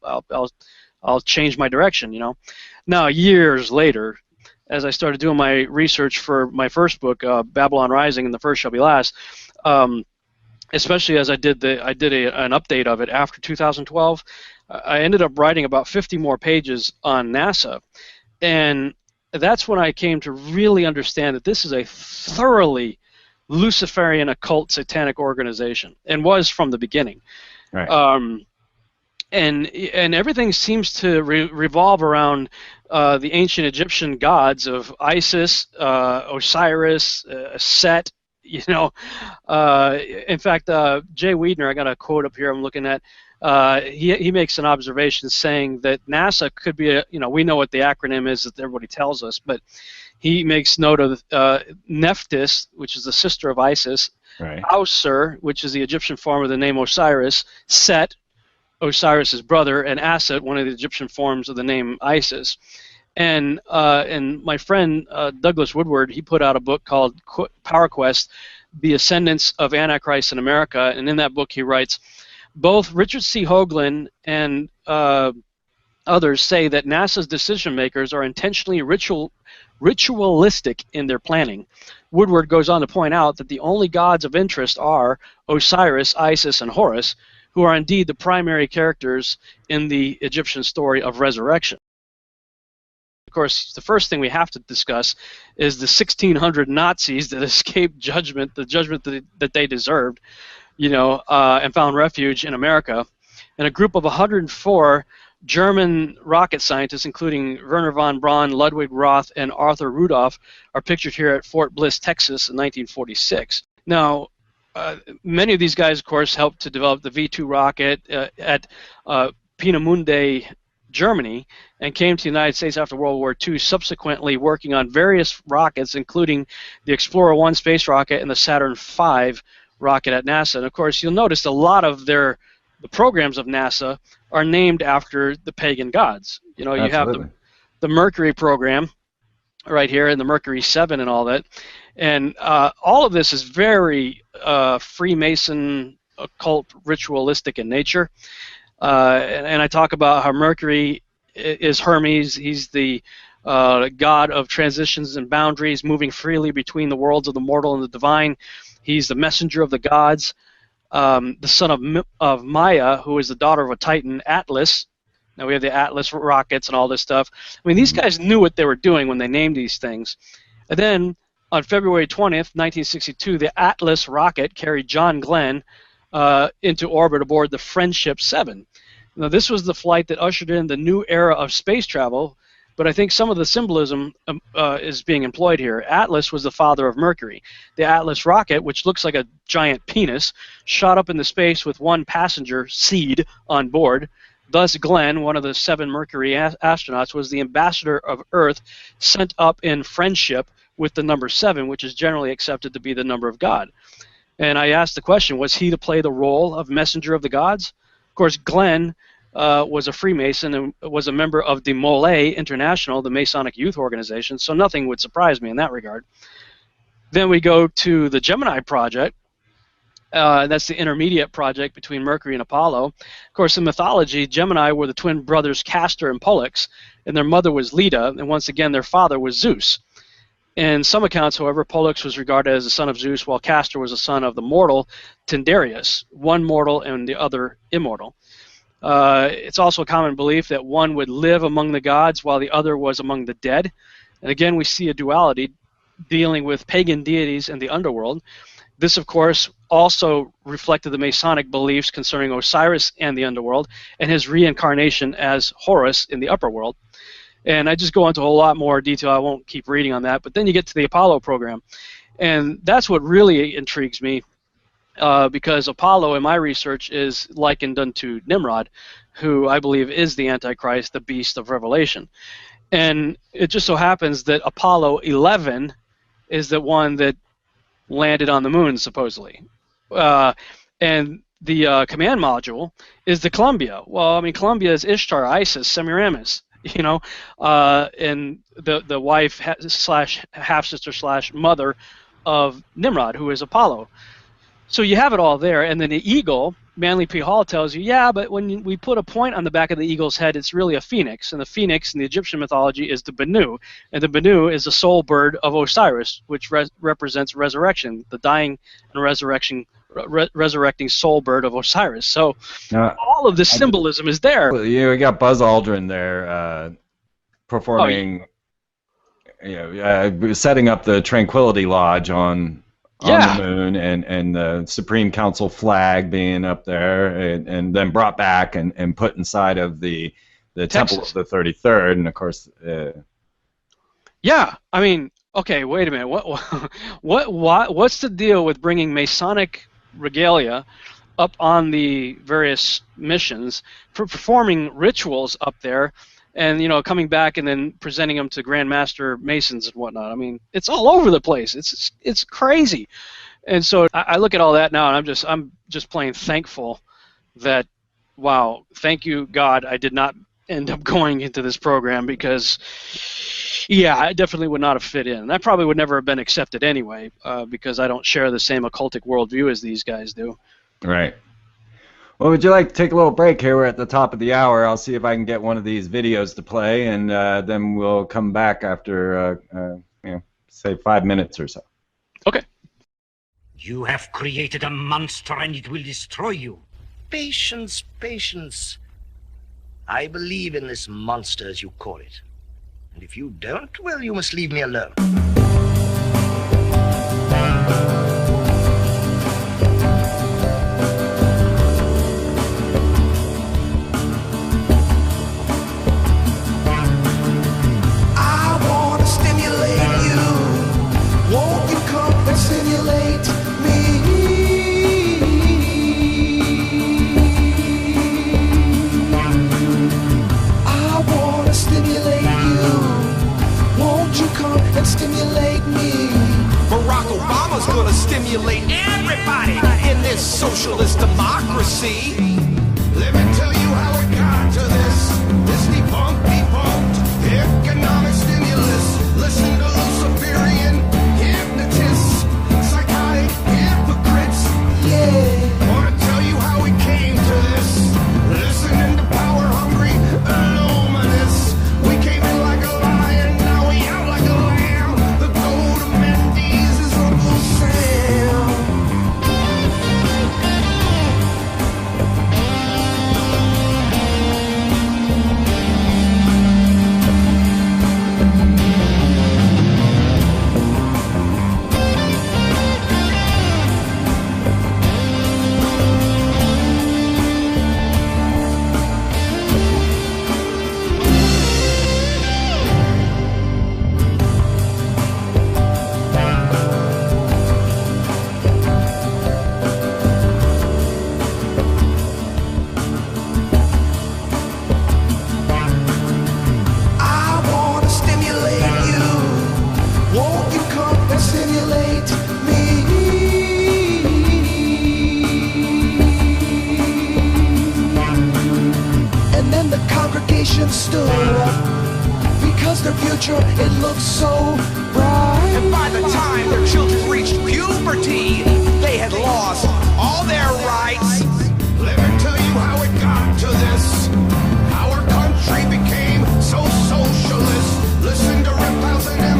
I'll change my direction. Now years later, as I started doing my research for my first book, Babylon Rising and the First Shall Be Last, especially as I did an update of it after 2012, I ended up writing about 50 more pages on NASA, and that's when I came to really understand that this is a thoroughly Luciferian occult satanic organization, and was from the beginning. Right. And everything seems to revolve around the ancient Egyptian gods of Isis, Osiris, Set. In fact, Jay Weidner, I got a quote up here I'm looking at. He makes an observation saying that NASA could be we know what the acronym is that everybody tells us, but he makes note of Nephthys, which is the sister of Isis, right. Ausur, which is the Egyptian form of the name Osiris, Set, Osiris's brother, and Aset, one of the Egyptian forms of the name Isis. And my friend Douglas Woodward, he put out a book called Power Quest, The Ascendance of Antichrist in America, and in that book he writes, both Richard C. Hoagland and others say that NASA's decision makers are intentionally ritualistic in their planning. Woodward goes on to point out that the only gods of interest are Osiris, Isis, and Horus, who are indeed the primary characters in the Egyptian story of resurrection. Of course, the first thing we have to discuss is the 1,600 Nazis that escaped judgment, the judgment that they deserved. and found refuge in America. And a group of 104 German rocket scientists, including Werner von Braun, Ludwig Roth, and Arthur Rudolph, are pictured here at Fort Bliss, Texas in 1946. Now, many of these guys, of course, helped to develop the V-2 rocket at Peenemünde, Germany, and came to the United States after World War II, subsequently working on various rockets, including the Explorer 1 space rocket and the Saturn V rocket at NASA. And of course, you'll notice a lot of the programs of NASA are named after the pagan gods. You have the Mercury program right here, and the Mercury 7 and all that. And all of this is very Freemason, occult, ritualistic in nature. And I talk about how Mercury is Hermes. He's the god of transitions and boundaries, moving freely between the worlds of the mortal and the divine. He's the messenger of the gods, the son of Maya, who is the daughter of a Titan, Atlas. Now we have the Atlas rockets and all this stuff. I mean, these guys knew what they were doing when they named these things. And then on February 20th, 1962, the Atlas rocket carried John Glenn into orbit aboard the Friendship 7. Now, this was the flight that ushered in the new era of space travel, but I think some of the symbolism is being employed here. Atlas was the father of Mercury. The Atlas rocket, which looks like a giant penis, shot up into space with one passenger, Seed, on board. Thus, Glenn, one of the 7 Mercury astronauts, was the ambassador of Earth sent up in friendship with the number 7, which is generally accepted to be the number of God. And I asked the question, was he to play the role of messenger of the gods? Of course, Glenn was a Freemason and was a member of the Mole International, the Masonic youth organization, so nothing would surprise me in that regard. Then we go to the Gemini project. That's the intermediate project between Mercury and Apollo. Of course, in mythology, Gemini were the twin brothers Castor and Pollux, and their mother was Leda, and once again, their father was Zeus. In some accounts, however, Pollux was regarded as the son of Zeus, while Castor was the son of the mortal Tyndareus, one mortal and the other immortal. It's also a common belief that one would live among the gods while the other was among the dead. And again, we see a duality dealing with pagan deities and the underworld. This, of course, also reflected the Masonic beliefs concerning Osiris and the underworld and his reincarnation as Horus in the upper world. And I just go into a whole lot more detail. I won't keep reading on that. But then you get to the Apollo program. And that's what really intrigues me, because Apollo, in my research, is likened unto Nimrod, who I believe is the Antichrist, the beast of Revelation. And it just so happens that Apollo 11 is the one that landed on the moon, supposedly. And the command module is the Columbia. Well, I mean, Columbia is Ishtar, Isis, Semiramis. And the wife slash half-sister slash mother of Nimrod, who is Apollo. So you have it all there, and then the eagle, Manly P. Hall tells you, yeah, but when we put a point on the back of the eagle's head, it's really a phoenix, and the phoenix in the Egyptian mythology is the Bennu, and the Bennu is the soul bird of Osiris, which represents resurrection, the dying and resurrecting soul bird of Osiris. So all of this symbolism is there. Well, we got Buzz Aldrin there performing, setting up the Tranquility Lodge on the moon, and the Supreme Council flag being up there, and then brought back and put inside of the Temple of the 33rd, and of course. Yeah, I mean, okay, wait a minute. What's the deal with bringing Masonic regalia up on the various missions, for performing rituals up there, and coming back and then presenting them to Grand Master Masons and whatnot? I mean, it's all over the place. It's crazy. And so I look at all that now, and I'm just plain thankful that, wow, thank you God, I did not end up going into this program, because I definitely would not have fit in. And I probably would never have been accepted anyway, because I don't share the same occultic worldview as these guys do. Right. Well, would you like to take a little break here? We're at the top of the hour. I'll see if I can get one of these videos to play, and then we'll come back after, say 5 minutes or so. Okay. You have created a monster, and it will destroy you. Patience, patience. I believe in this monster, as you call it. And if you don't, well, you must leave me alone. stimulate me. Barack Obama's gonna stimulate everybody in this socialist democracy. Let me tell you how it got to this. This debunked economic stimulus. Listen to Luciferian hypnotists, psychotic hypocrites. Yeah, wanna tell you how we came to this. Listening to power-hungry illuminists. We came in like a lion, now we out like a lamb. The gold of Mendes is Uncle Sam. I wanna stimulate you. Won't you come and stimulate me? And then the congregation stood up because their future, it looked so bright. And by the time their children reached puberty, they had lost all their rights. Let me tell you how it got to this. Our country became so socialist. Listen to reptiles and them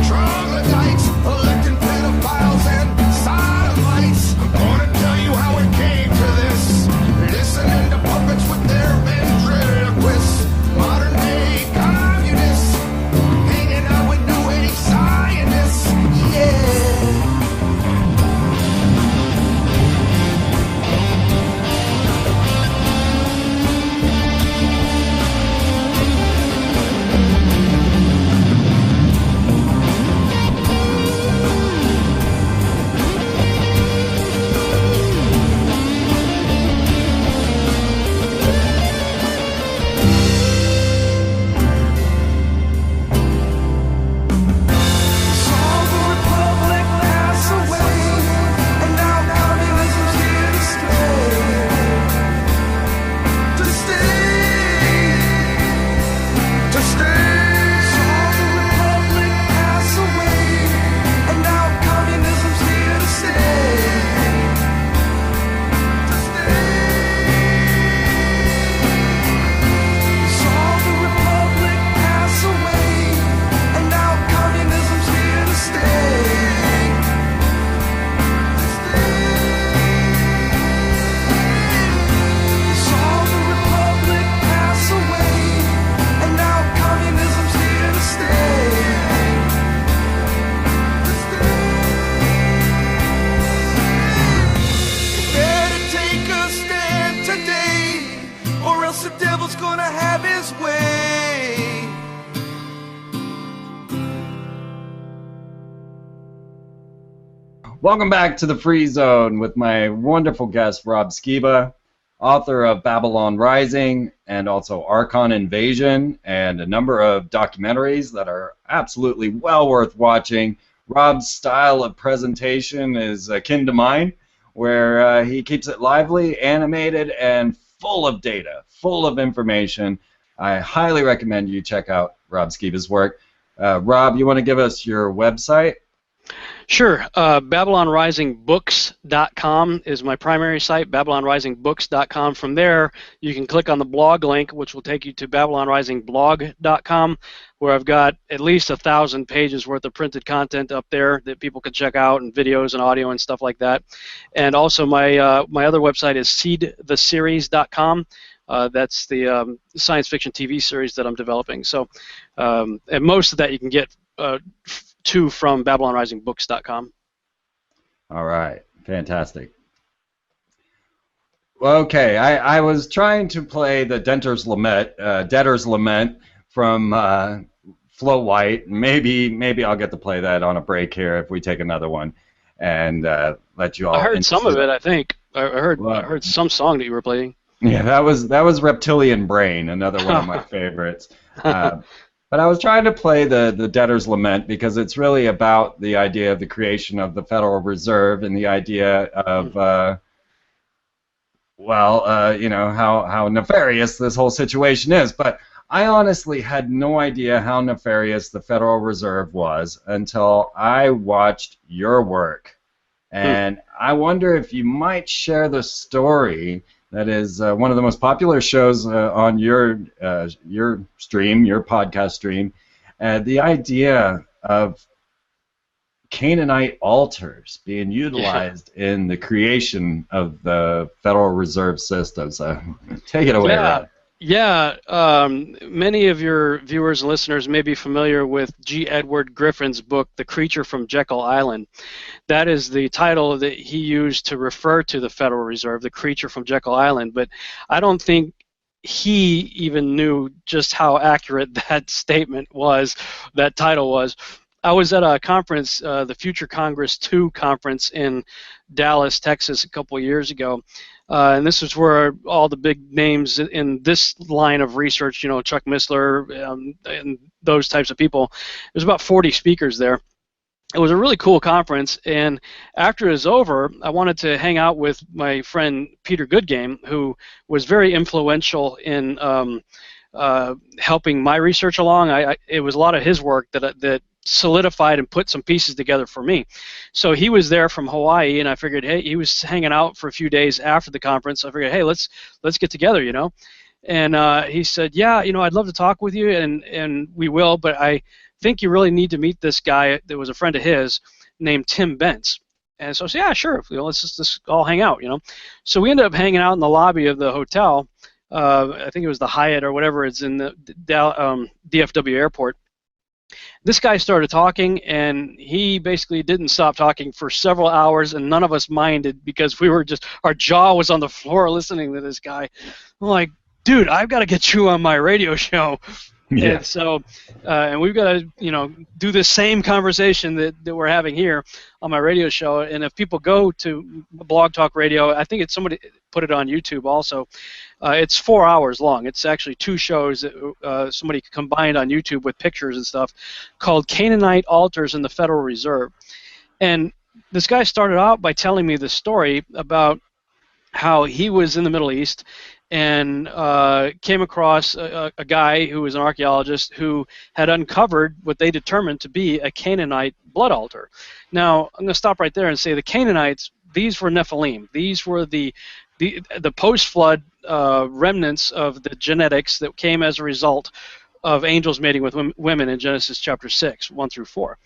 troglodytes, electing pedophiles and sodomites. I'm gonna tell you how it came to this. Listening to puppets with their ventriloquists. Modern day communists, hanging out with new age scientists. Yeah. Saw the republic pass away, and now communism's here to stay. To stay. To stay. Saw the republic pass away, and now communism's here to stay. To stay. Saw the republic pass away, and now communism's here to stay. Saw the republic pass away, and now communism's here to stay. Better take a stand today, or else the devil's gonna have his way. Welcome back to the Free Zone with my wonderful guest, Rob Skiba, author of Babylon Rising and also Archon Invasion, and a number of documentaries that are absolutely well worth watching. Rob's style of presentation is akin to mine, where he keeps it lively, animated, and full of data, full of information. I highly recommend you check out Rob Skiba's work. Rob, you want to give us your website? Sure. BabylonRisingBooks.com is my primary site, BabylonRisingBooks.com. From there, you can click on the blog link, which will take you to BabylonRisingBlog.com, where I've got at least 1,000 pages worth of printed content up there that people can check out, and videos and audio and stuff like that. And also my my other website is SeedTheSeries.com. That's the science fiction TV series that I'm developing. So, and most of that you can get from BabylonRisingBooks.com. All right, fantastic. Okay, I was trying to play the Debtor's Lament from Flo White. Maybe I'll get to play that on a break here if we take another one, and let you all. I heard some of it. I think I heard some song that you were playing. Yeah, that was Reptilian Brain, another one of my favorites. But I was trying to play the debtor's lament because it's really about the idea of the creation of the Federal Reserve and the idea of, you know, how nefarious this whole situation is. But I honestly had no idea how nefarious the Federal Reserve was until I watched your work. And I wonder if you might share the story that is one of the most popular shows on your stream, your podcast stream, the idea of Canaanite altars being utilized in the creation of the Federal Reserve System. So take it away, Rod. Yeah, many of your viewers and listeners may be familiar with G. Edward Griffin's book, The Creature from Jekyll Island. That is the title that he used to refer to the Federal Reserve, The Creature from Jekyll Island. But I don't think he even knew just how accurate that statement was, that title was. I was at a conference, the Future Congress 2 conference in Dallas, Texas, a couple of years ago. And this is where all the big names in this line of research, you know, Chuck Missler and those types of people. There's about 40 speakers there. It was a really cool conference, and after it was over, I wanted to hang out with my friend Peter Goodgame, who was very influential in helping my research along. It was a lot of his work that solidified and put some pieces together for me. So he was there from Hawaii, and I figured, hey, he was hanging out for a few days after the conference. I figured, hey, let's get together, you know. And he said, yeah, you know, I'd love to talk with you, and we will, but I think you really need to meet this guy that was a friend of his named Tim Bentz. And so I said, yeah, sure, you know, let's just all hang out, you know. So we ended up hanging out in the lobby of the hotel. I think it was the Hyatt or whatever. It's in the DFW airport. This guy started talking, and he basically didn't stop talking for several hours, and none of us minded because we were just, our jaw was on the floor listening to this guy. I'm like, dude, I've got to get you on my radio show. Yeah. And so, and we've got to, you know, do the same conversation that we're having here on my radio show. And if people go to Blog Talk Radio, I think it's somebody put it on YouTube also. It's 4 hours long. It's actually 2 shows that somebody combined on YouTube with pictures and stuff, called Canaanite Altars in the Federal Reserve. And this guy started out by telling me the story about how he was in the Middle East and came across a guy who was an archaeologist who had uncovered what they determined to be a Canaanite blood altar. Now, I'm going to stop right there and say the Canaanites, these were Nephilim. These were the post-flood remnants of the genetics that came as a result of angels mating with women in Genesis chapter 6, 1 through 4.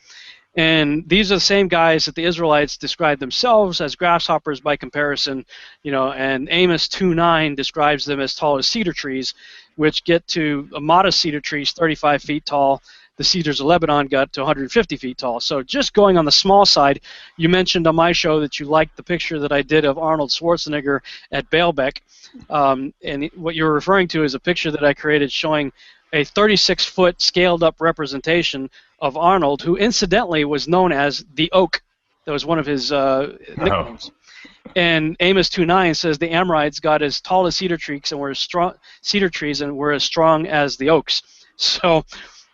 And these are the same guys that the Israelites described themselves as grasshoppers by comparison, you know, and Amos 2:9 describes them as tall as cedar trees, which get to a modest cedar tree is 35 feet tall. The cedars of Lebanon got to 150 feet tall. So just going on the small side, you mentioned on my show that you liked the picture that I did of Arnold Schwarzenegger at Baalbek. And what you're referring to is a picture that I created showing a 36-foot scaled-up representation of Arnold, who incidentally was known as the Oak. That was one of his nicknames. And Amos 2:9 says the Amorites got as tall as cedar trees and were as strong as the oaks. So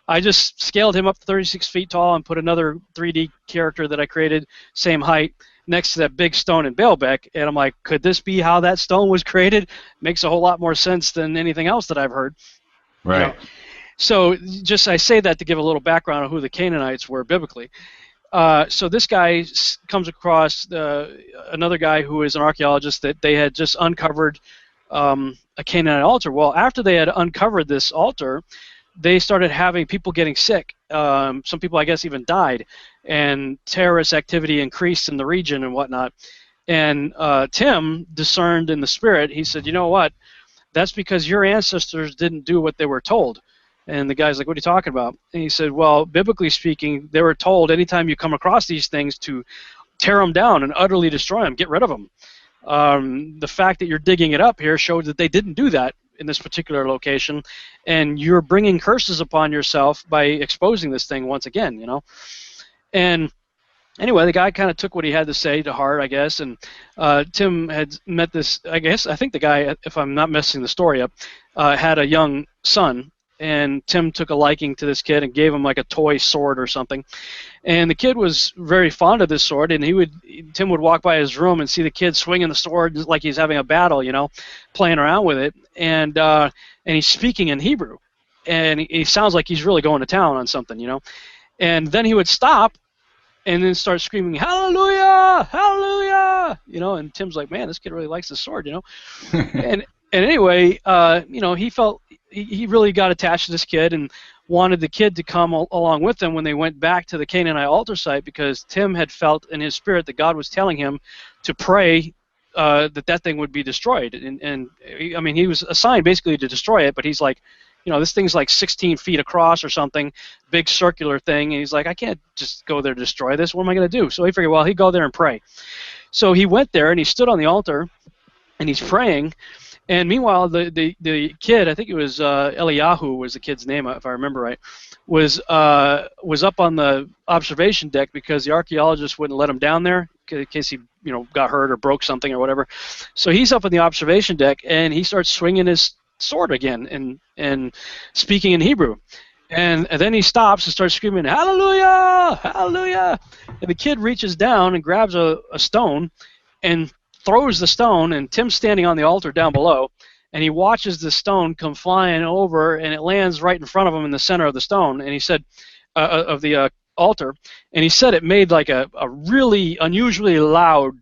I just scaled him up to 36 feet tall and put another 3D character that I created, same height, next to that big stone in Baalbek. And I'm like, could this be how that stone was created? Makes a whole lot more sense than anything else that I've heard. Right. You know? So just I say that to give a little background on who the Canaanites were biblically. So this guy comes across another guy who is an archaeologist that they had just uncovered a Canaanite altar. Well, after they had uncovered this altar, they started having people getting sick. Some people, I guess, even died, and terrorist activity increased in the region and whatnot. And Tim discerned in the spirit. He said, you know what? That's because your ancestors didn't do what they were told. And the guy's like, what are you talking about? And he said, well, biblically speaking, they were told anytime you come across these things to tear them down and utterly destroy them, get rid of them. The fact that you're digging it up here showed that they didn't do that in this particular location, and you're bringing curses upon yourself by exposing this thing once again, you know. And anyway, the guy kind of took what he had to say to heart, I guess, and Tim had met this, I think the guy, if I'm not messing the story up, had a young son, and Tim took a liking to this kid and gave him like a toy sword or something. And the kid was very fond of this sword, and Tim would walk by his room and see the kid swinging the sword like he's having a battle, playing around with it, and he's speaking in Hebrew, and he sounds like he's really going to town on something, and then he would stop and then start screaming, "Hallelujah! Hallelujah!" And Tim's like, "Man, this kid really likes the sword," and anyway, he felt he really got attached to this kid and wanted the kid to come along with them when they went back to the Canaanite altar site, because Tim had felt in his spirit that God was telling him to pray that thing would be destroyed. And he was assigned basically to destroy it, but he's like, this thing's like 16 feet across or something, big circular thing, and he's like, I can't just go there to destroy this. What am I going to do? So he figured, well, he'd go there and pray. So he went there and he stood on the altar and he's praying. And meanwhile, the kid, I think it was Eliyahu was the kid's name, if I remember right, was up on the observation deck because the archaeologists wouldn't let him down there in case he got hurt or broke something or whatever. So he's up on the observation deck and he starts swinging his sword again and speaking in Hebrew. And then he stops and starts screaming, "Hallelujah! Hallelujah!" And the kid reaches down and grabs a stone and throws the stone, and Tim's standing on the altar down below, and he watches the stone come flying over, and it lands right in front of him in the center of the stone, and he said, of the altar, and he said it made like a really unusually loud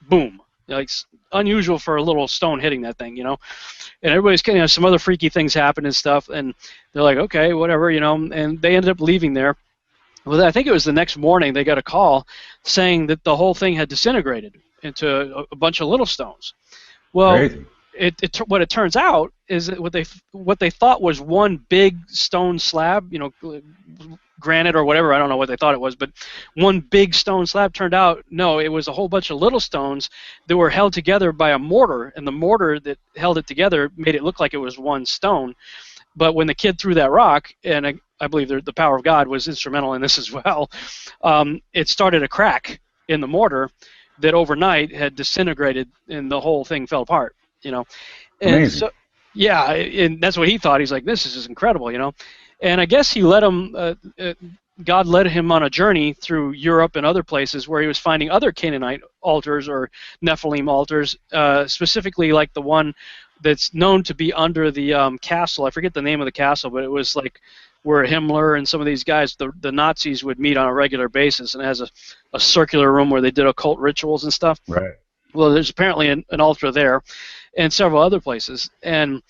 boom, like unusual for a little stone hitting that thing, and everybody's kind of, some other freaky things happen and stuff, and they're like, okay, whatever, and they ended up leaving there. Well, I think it was the next morning they got a call saying that the whole thing had disintegrated into a bunch of little stones. Well, what it turns out is that what they thought was one big stone slab, granite or whatever, I don't know what they thought it was, but one big stone slab turned out, no, it was a whole bunch of little stones that were held together by a mortar, and the mortar that held it together made it look like it was one stone. But when the kid threw that rock, and I believe the power of God was instrumental in this as well, it started a crack in the mortar that overnight had disintegrated and the whole thing fell apart, And Amazing. so, yeah, and that's what he thought. He's like, this is just incredible, And I guess he God led him on a journey through Europe and other places where he was finding other Canaanite altars or Nephilim altars, specifically like the one that's known to be under the castle. I forget the name of the castle, but it was like where Himmler and some of these guys, the Nazis, would meet on a regular basis, and it has a circular room where they did occult rituals and stuff. Right. Well, there's apparently an altar there and several other places. And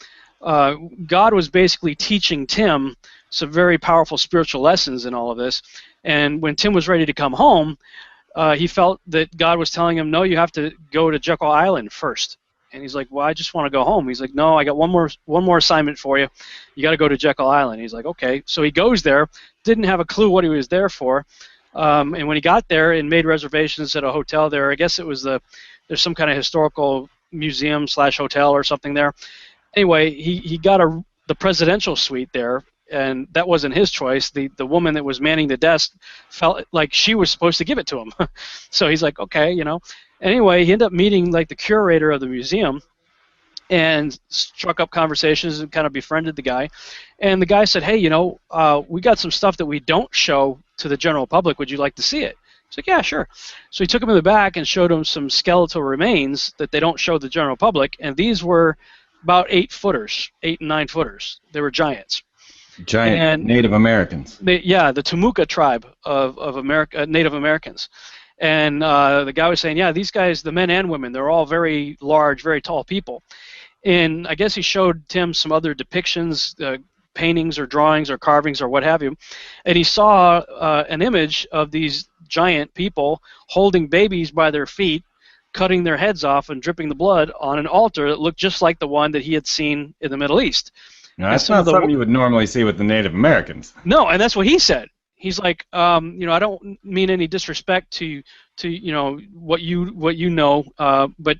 God was basically teaching Tim some very powerful spiritual lessons in all of this. And when Tim was ready to come home, he felt that God was telling him, no, you have to go to Jekyll Island first. And he's like, well, I just want to go home. He's like, no, I got one more assignment for you. You got to go to Jekyll Island. He's like, okay. So he goes there, didn't have a clue what he was there for. And when he got there and made reservations at a hotel there, I guess it was there's some kind of historical museum / hotel or something there. Anyway, he got the presidential suite there, and that wasn't his choice. The woman that was manning the desk felt like she was supposed to give it to him. So he's like, okay, Anyway, he ended up meeting like the curator of the museum and struck up conversations and kind of befriended the guy. And the guy said, hey, we got some stuff that we don't show to the general public. Would you like to see it? He's like, yeah, sure. So he took him in the back and showed him some skeletal remains that they don't show the general public, and these were about 8 and 9 footers. They were giants. Giant Native Americans. The Timucua tribe of Native Americans. And the guy was saying, yeah, these guys, the men and women, they're all very large, very tall people. And I guess he showed Tim some other depictions, paintings or drawings or carvings or what have you, and he saw an image of these giant people holding babies by their feet, cutting their heads off and dripping the blood on an altar that looked just like the one that he had seen in the Middle East. Now, that's not something you would normally see with the Native Americans. No, and that's what he said. He's like, I don't mean any disrespect to what you know, but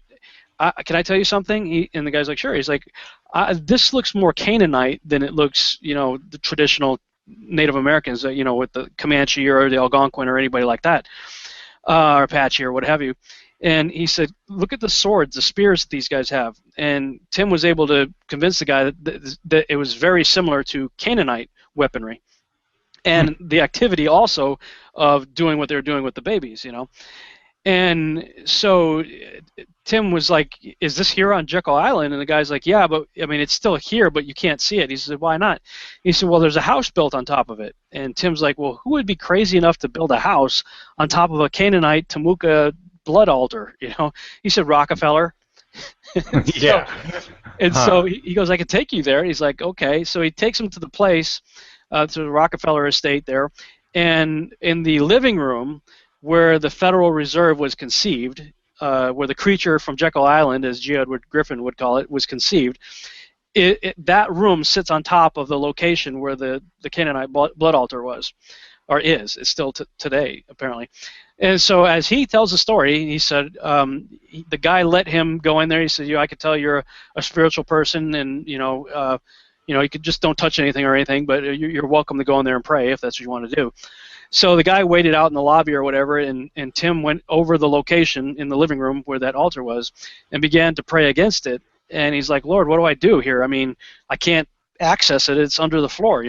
can I tell you something? And the guy's like, sure. He's like, this looks more Canaanite than it looks, the traditional Native Americans, with the Comanche or the Algonquin or anybody like that, or Apache or what have you. And he said, look at the swords, the spears that these guys have. And Tim was able to convince the guy that it was very similar to Canaanite weaponry. And the activity also of doing what they're doing with the babies, And so Tim was like, is this here on Jekyll Island? And the guy's like, yeah, but I mean, it's still here, but you can't see it. He said, why not? He said, well, there's a house built on top of it. And Tim's like, well, who would be crazy enough to build a house on top of a Canaanite Temuka blood altar? He said, Rockefeller. Yeah. So he goes, I could take you there. He's like, okay. So he takes him to the place, to the Rockefeller estate there. And in the living room where the Federal Reserve was conceived, where the creature from Jekyll Island, as G. Edward Griffin would call it, was conceived, that room sits on top of the location where the Canaanite blood altar was, or is. It's still today, apparently. And so as he tells the story, he said, the guy let him go in there. He said, I could tell you're a spiritual person, and you could just don't touch anything or anything, but you're welcome to go in there and pray if that's what you want to do. So the guy waited out in the lobby or whatever, and Tim went over the location in the living room where that altar was and began to pray against it. And he's like, Lord, what do I do here? I mean, I can't access it. It's under the floor,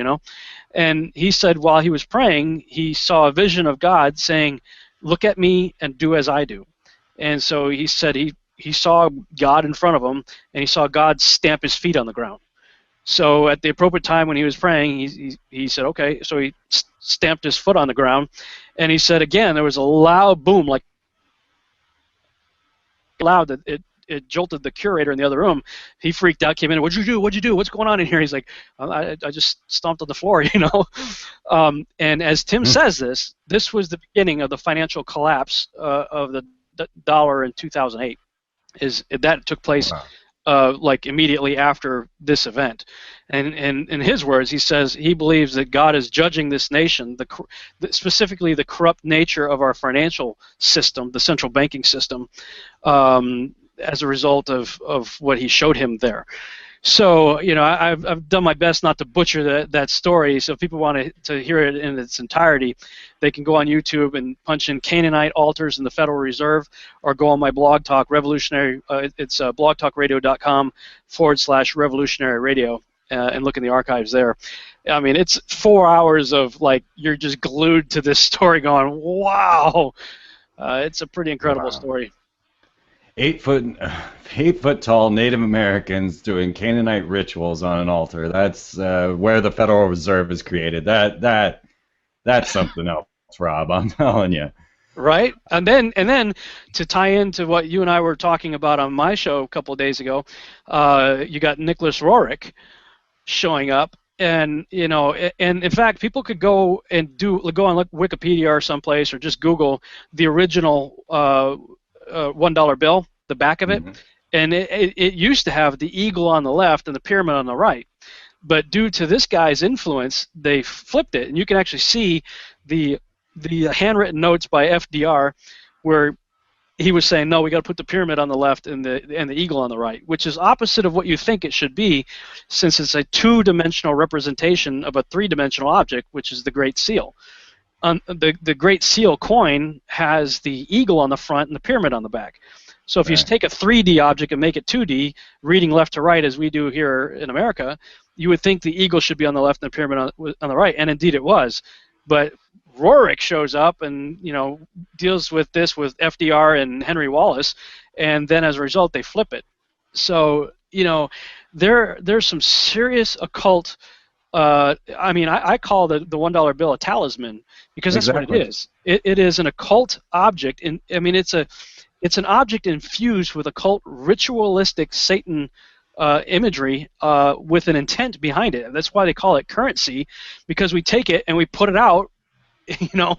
And he said while he was praying, he saw a vision of God saying, look at me and do as I do. And so he said he saw God in front of him, and he saw God stamp his feet on the ground. So at the appropriate time when he was praying, he said, okay. So he stamped his foot on the ground, and he said again, there was a loud boom, like loud that it jolted the curator in the other room. He freaked out, came in, what'd you do? What's going on in here? He's like, I just stomped on the floor, And as Tim says this was the beginning of the financial collapse of the dollar in 2008. That took place like immediately after this event. And in his words, he says he believes that God is judging this nation, specifically the corrupt nature of our financial system, the central banking system, as a result of what he showed him there. So, I've done my best not to butcher that story. So if people want to hear it in its entirety, they can go on YouTube and punch in Canaanite altars in the Federal Reserve, or go on my blog talk, revolutionary. It's blogtalkradio.com/revolutionary radio, and look in the archives there. I mean, it's 4 hours of you're just glued to this story, going, wow. It's a pretty incredible story. 8 foot tall Native Americans doing Canaanite rituals on an altar. That's where the Federal Reserve is created. That's something else, Rob. I'm telling you. Right, and then to tie into what you and I were talking about on my show a couple of days ago, you got Nicholas Roerich showing up, and and in fact, people could go on Wikipedia or someplace, or just Google the original $1 bill, the back of it, and it used to have the eagle on the left and the pyramid on the right. But due to this guy's influence, they flipped it, and you can actually see the handwritten notes by FDR, where he was saying, no, we got to put the pyramid on the left and the eagle on the right, which is opposite of what you think it should be, since it's a two-dimensional representation of a three-dimensional object, which is the Great Seal. The Great Seal coin has the eagle on the front and the pyramid on the back. So if you take a 3D object and make it 2D, reading left to right as we do here in America, you would think the eagle should be on the left and the pyramid on the right, and indeed it was. But Roerich shows up and deals with this with FDR and Henry Wallace, and then as a result they flip it. So there's some serious occult. I call the $1 bill a talisman, because that's what it is. It is an occult object, and it's an object infused with occult ritualistic Satan imagery with an intent behind it. That's why they call it currency, because we take it and we put it out, and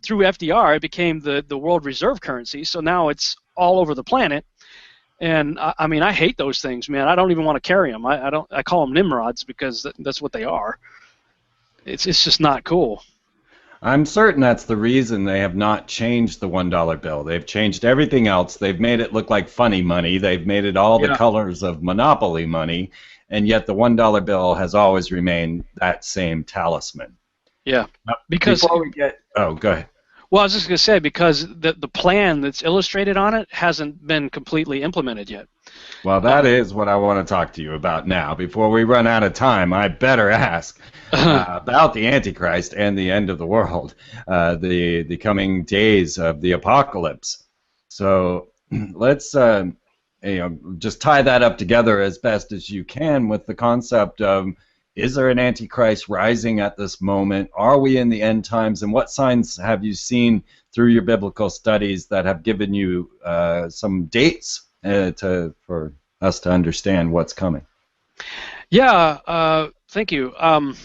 through FDR it became the world reserve currency. So now it's all over the planet. And I hate those things, man. I don't even want to carry them. I call them Nimrods, because that's what they are. It's just not cool. I'm certain that's the reason they have not changed the $1 bill. They've changed everything else. They've made it look like funny money. They've made it all the colors of Monopoly money, and yet the $1 bill has always remained that same talisman. Yeah, now, because before we get, go ahead. Well, I was just going to say, because the plan that's illustrated on it hasn't been completely implemented yet. Well, that is what I want to talk to you about now. Before we run out of time, I better ask about the Antichrist and the end of the world, the coming days of the apocalypse. So let's just tie that up together as best as you can with the concept of, is there an Antichrist rising at this moment? Are we in the end times? And what signs have you seen through your biblical studies that have given you some dates for us to understand what's coming? Yeah, thank you. Let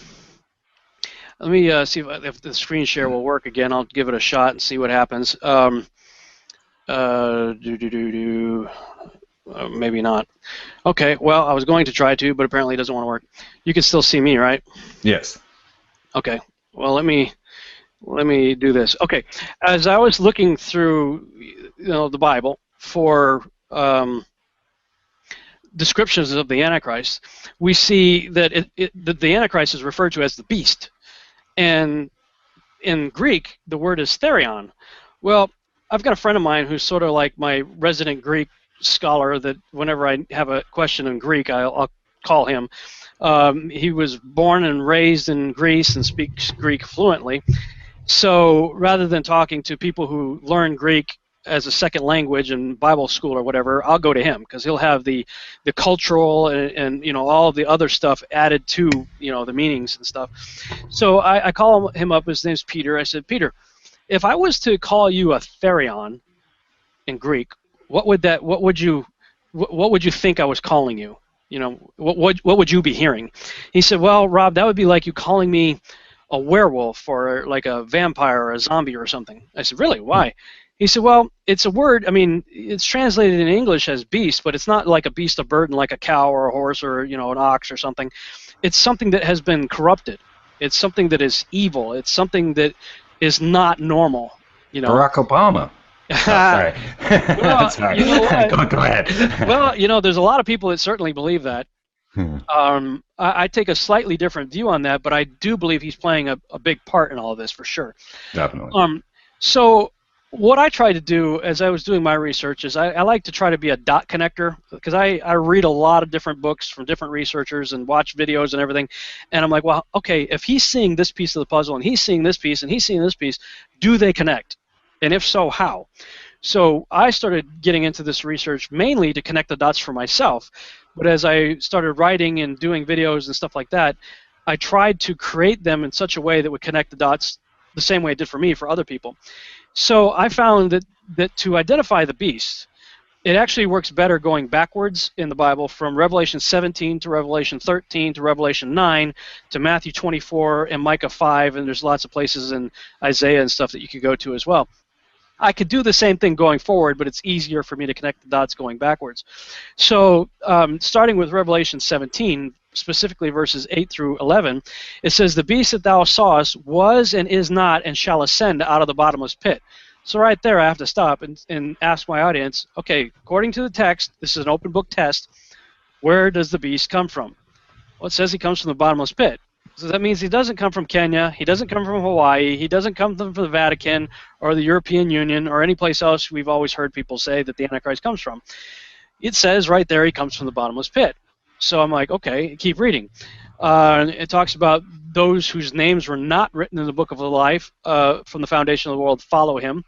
me see if the screen share will work again. I'll give it a shot and see what happens. Maybe not. Okay, well, I was going to try to, but apparently it doesn't want to work. You can still see me, right? Yes. Okay. Well, let me do this. Okay. As I was looking through, the Bible for descriptions of the Antichrist, we see that that the Antichrist is referred to as the beast, and in Greek the word is therion. Well, I've got a friend of mine who's sort of like my resident Greek scholar, that whenever I have a question in Greek, I'll call him. He was born and raised in Greece and speaks Greek fluently. So rather than talking to people who learn Greek as a second language in Bible school or whatever, I'll go to him, because he'll have the cultural and all of the other stuff added to the meanings and stuff. So I call him up. His name's Peter. I said, Peter, if I was to call you a therion in Greek, what would you think I was calling you? What would you be hearing? He said, well, Rob, that would be like you calling me a werewolf or like a vampire or a zombie or something. I said, really? Why? He said, well, it's a word. I mean, it's translated in English as beast, but it's not like a beast of burden like a cow or a horse or an ox or something. It's something that has been corrupted. It's something that is evil. It's something that is not normal. Barack Obama. Sorry. Well, sorry. Go ahead. Well, there's a lot of people that certainly believe that. I take a slightly different view on that, but I do believe he's playing a big part in all of this for sure. Definitely. So what I try to do as I was doing my research is I like to try to be a dot connector, because I read a lot of different books from different researchers and watch videos and everything, and I'm like, well, okay, if he's seeing this piece of the puzzle and he's seeing this piece and he's seeing this piece, do they connect? And if so, how? So I started getting into this research mainly to connect the dots for myself. But as I started writing and doing videos and stuff like that, I tried to create them in such a way that would connect the dots the same way it did for me for other people. So I found that to identify the beast, it actually works better going backwards in the Bible from Revelation 17 to Revelation 13 to Revelation 9 to Matthew 24 and Micah 5, and there's lots of places in Isaiah and stuff that you could go to as well. I could do the same thing going forward, but it's easier for me to connect the dots going backwards. So starting with Revelation 17, specifically verses 8 through 11, it says, the beast that thou sawest was and is not and shall ascend out of the bottomless pit. So right there I have to stop and ask my audience, okay, according to the text, this is an open book test, where does the beast come from? Well, it says he comes from the bottomless pit. So that means he doesn't come from Kenya, he doesn't come from Hawaii, he doesn't come from the Vatican or the European Union or any place else we've always heard people say that the Antichrist comes from. It says right there he comes from the bottomless pit. So I'm like, okay, keep reading. It talks about those whose names were not written in the book of life from the foundation of the world follow him.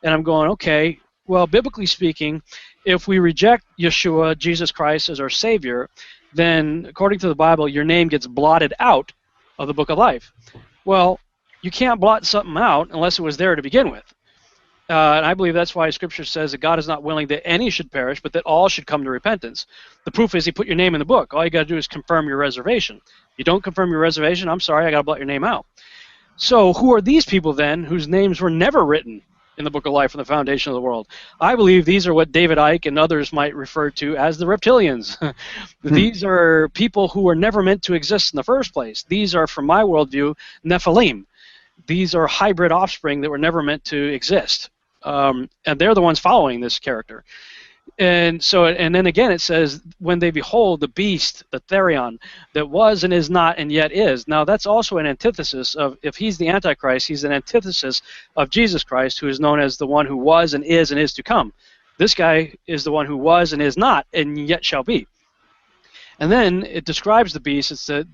And I'm going, okay, well, biblically speaking, if we reject Yeshua, Jesus Christ, as our Savior, then according to the Bible, your name gets blotted out of the book of life. Well, you can't blot something out unless it was there to begin with. And I believe that's why Scripture says that God is not willing that any should perish, but that all should come to repentance. The proof is he put your name in the book. All you got to do is confirm your reservation. You don't confirm your reservation, I'm sorry, I got to blot your name out. So who are these people then whose names were never written in the book of life from the foundation of the world? I believe these are what David Icke and others might refer to as the reptilians. These are people who were never meant to exist in the first place. These are, from my worldview, Nephilim. These are hybrid offspring that were never meant to exist. And they're the ones following this character. And so, and then again it says, when they behold the beast, the Therion, that was and is not and yet is. Now that's also an antithesis of, if he's the Antichrist, he's an antithesis of Jesus Christ, who is known as the one who was and is to come. This guy is the one who was and is not and yet shall be. And then it describes the beast. It's the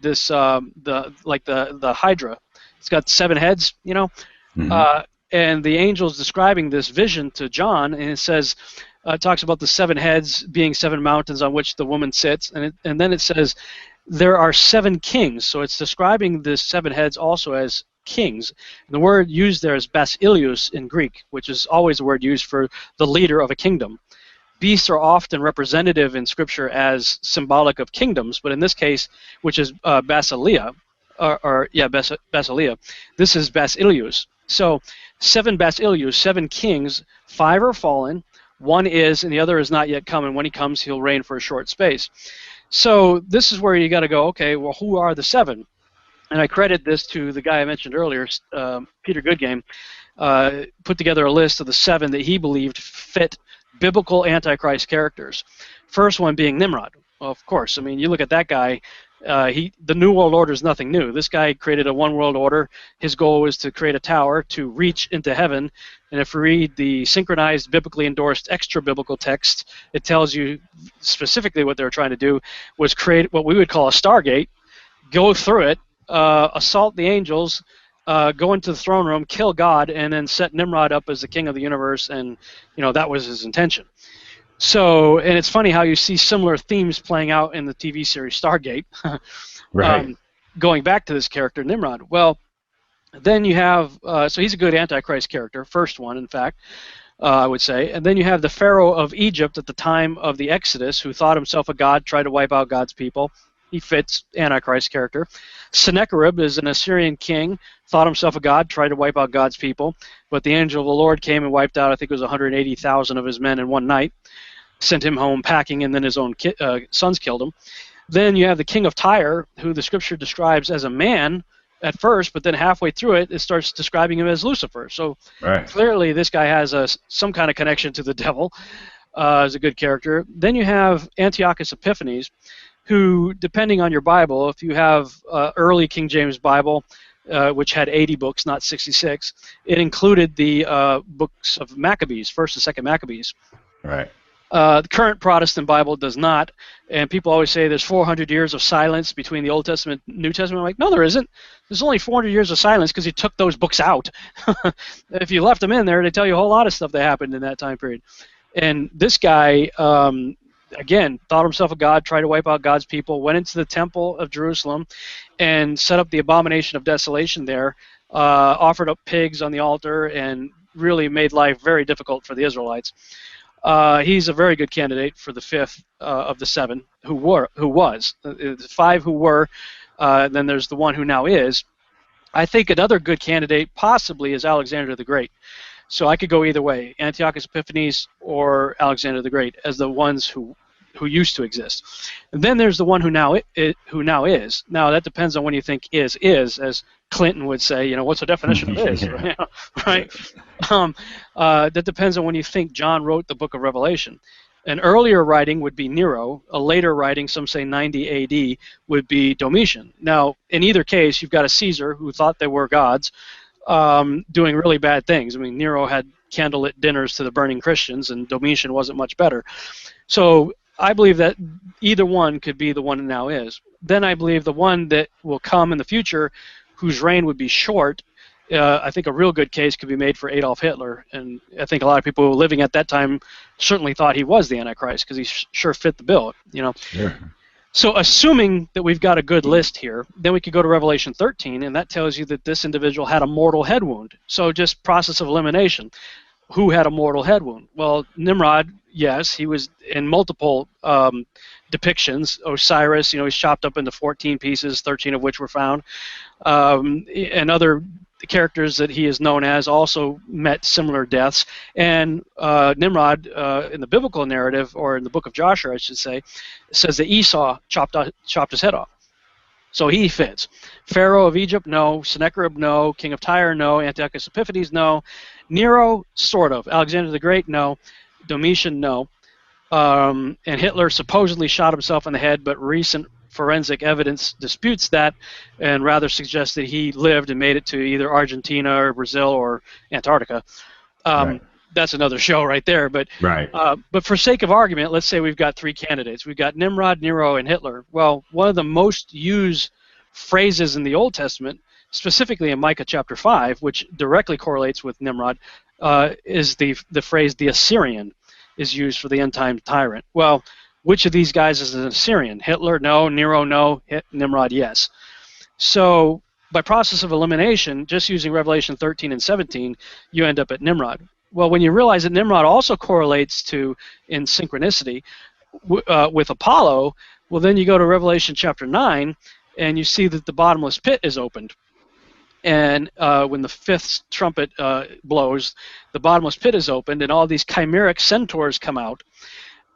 Hydra. It's got 7 heads, you know. Mhm. And the angel's describing this vision to John, and it says, it talks about the 7 heads being 7 mountains on which the woman sits, and then it says there are 7 kings. So it's describing the 7 heads also as kings. And the word used there is basileus in Greek, which is always the word used for the leader of a kingdom. Beasts are often representative in Scripture as symbolic of kingdoms, but in this case, which is basileia, basileia, this is basileus. So 7 basileus, 7 kings, 5 are fallen, 1 is, and the other is not yet come, and when he comes, he'll reign for a short space. So this is where you got to go, okay, well, who are the 7? And I credit this to the guy I mentioned earlier, Peter Goodgame, put together a list of the 7 that he believed fit biblical Antichrist characters. First one being Nimrod. Well, of course, I mean, you look at that guy, the New World Order is nothing new. This guy created a one world order. His goal was to create a tower to reach into heaven. And if you read the synchronized, biblically endorsed extra-biblical text, it tells you specifically what they were trying to do was create what we would call a Stargate, go through it, assault the angels, go into the throne room, kill God, and then set Nimrod up as the king of the universe, and that was his intention. So, and it's funny how you see similar themes playing out in the TV series Stargate, Right. going back to this character, Nimrod. Well, then you have, so he's a good Antichrist character, first one, in fact, I would say. And then you have the Pharaoh of Egypt at the time of the Exodus, who thought himself a god, tried to wipe out God's people. He fits Antichrist character. Sennacherib is an Assyrian king, thought himself a god, tried to wipe out God's people, but the angel of the Lord came and wiped out, I think it was 180,000 of his men in one night, sent him home packing, and then his own sons killed him. Then you have the king of Tyre, who the scripture describes as a man at first, but then halfway through it, it starts describing him as Lucifer. So Right. clearly this guy has some kind of connection to the devil, as a good character. Then you have Antiochus Epiphanes, who, depending on your Bible, if you have early King James Bible, which had 80 books, not 66, it included the books of Maccabees, 1st and 2nd Maccabees. Right. The current Protestant Bible does not, and people always say there's 400 years of silence between the Old Testament and New Testament. I'm like, no, there isn't. There's only 400 years of silence because you took those books out. If you left them in there, they tell you a whole lot of stuff that happened in that time period. And this guy, again, thought himself a god, tried to wipe out God's people, went into the temple of Jerusalem and set up the abomination of desolation there, offered up pigs on the altar, and really made life very difficult for the Israelites. He's a very good candidate for the 5th of the 7 who was. 5 who were, then there's the one who now is. I think another good candidate possibly is Alexander the Great. So I could go either way, Antiochus Epiphanes or Alexander the Great, as the ones who used to exist. And then there's the one who now is. Now that depends on when you think is, as Clinton would say. What's the definition of is? Right? That depends on when you think John wrote the book of Revelation. An earlier writing would be Nero. A later writing, some say 90 A.D., would be Domitian. Now, in either case, you've got a Caesar who thought they were gods, doing really bad things. I mean, Nero had candlelit dinners to the burning Christians, and Domitian wasn't much better. So I believe that either one could be the one that now is. Then I believe the one that will come in the future, whose reign would be short, I think a real good case could be made for Adolf Hitler, and I think a lot of people who were living at that time certainly thought he was the Antichrist because he sure fit the bill. Sure. So assuming that we've got a good list here, then we could go to Revelation 13, and that tells you that this individual had a mortal head wound. So just process of elimination. Who had a mortal head wound? Well, Nimrod, yes, he was in multiple depictions. Osiris, he's chopped up into 14 pieces, 13 of which were found. And other characters that he is known as also met similar deaths. And Nimrod, in the biblical narrative, or in the book of Joshua, I should say, says that Esau chopped his head off. So he fits. Pharaoh of Egypt, no. Sennacherib, no. King of Tyre, no. Antiochus Epiphanes, no. Nero, sort of. Alexander the Great, no. Domitian, no. and Hitler supposedly shot himself in the head, but recent forensic evidence disputes that and rather suggests that he lived and made it to either Argentina or Brazil or Antarctica. Right. That's another show right there. But Right. but for sake of argument, let's say we've got three candidates. We've got Nimrod, Nero, and Hitler. Well, one of the most used phrases in the Old Testament, specifically in Micah chapter 5, which directly correlates with Nimrod, is the phrase "the Assyrian" is used for the end-time tyrant. Well, which of these guys is an Assyrian? Hitler, no. Nero, no. Nimrod, yes. So by process of elimination, just using Revelation 13 and 17, you end up at Nimrod. Well, when you realize that Nimrod also correlates to, in synchronicity, with Apollo, well, then you go to Revelation chapter 9, and you see that the bottomless pit is opened. And when the fifth trumpet blows, the bottomless pit is opened, and all these chimeric centaurs come out.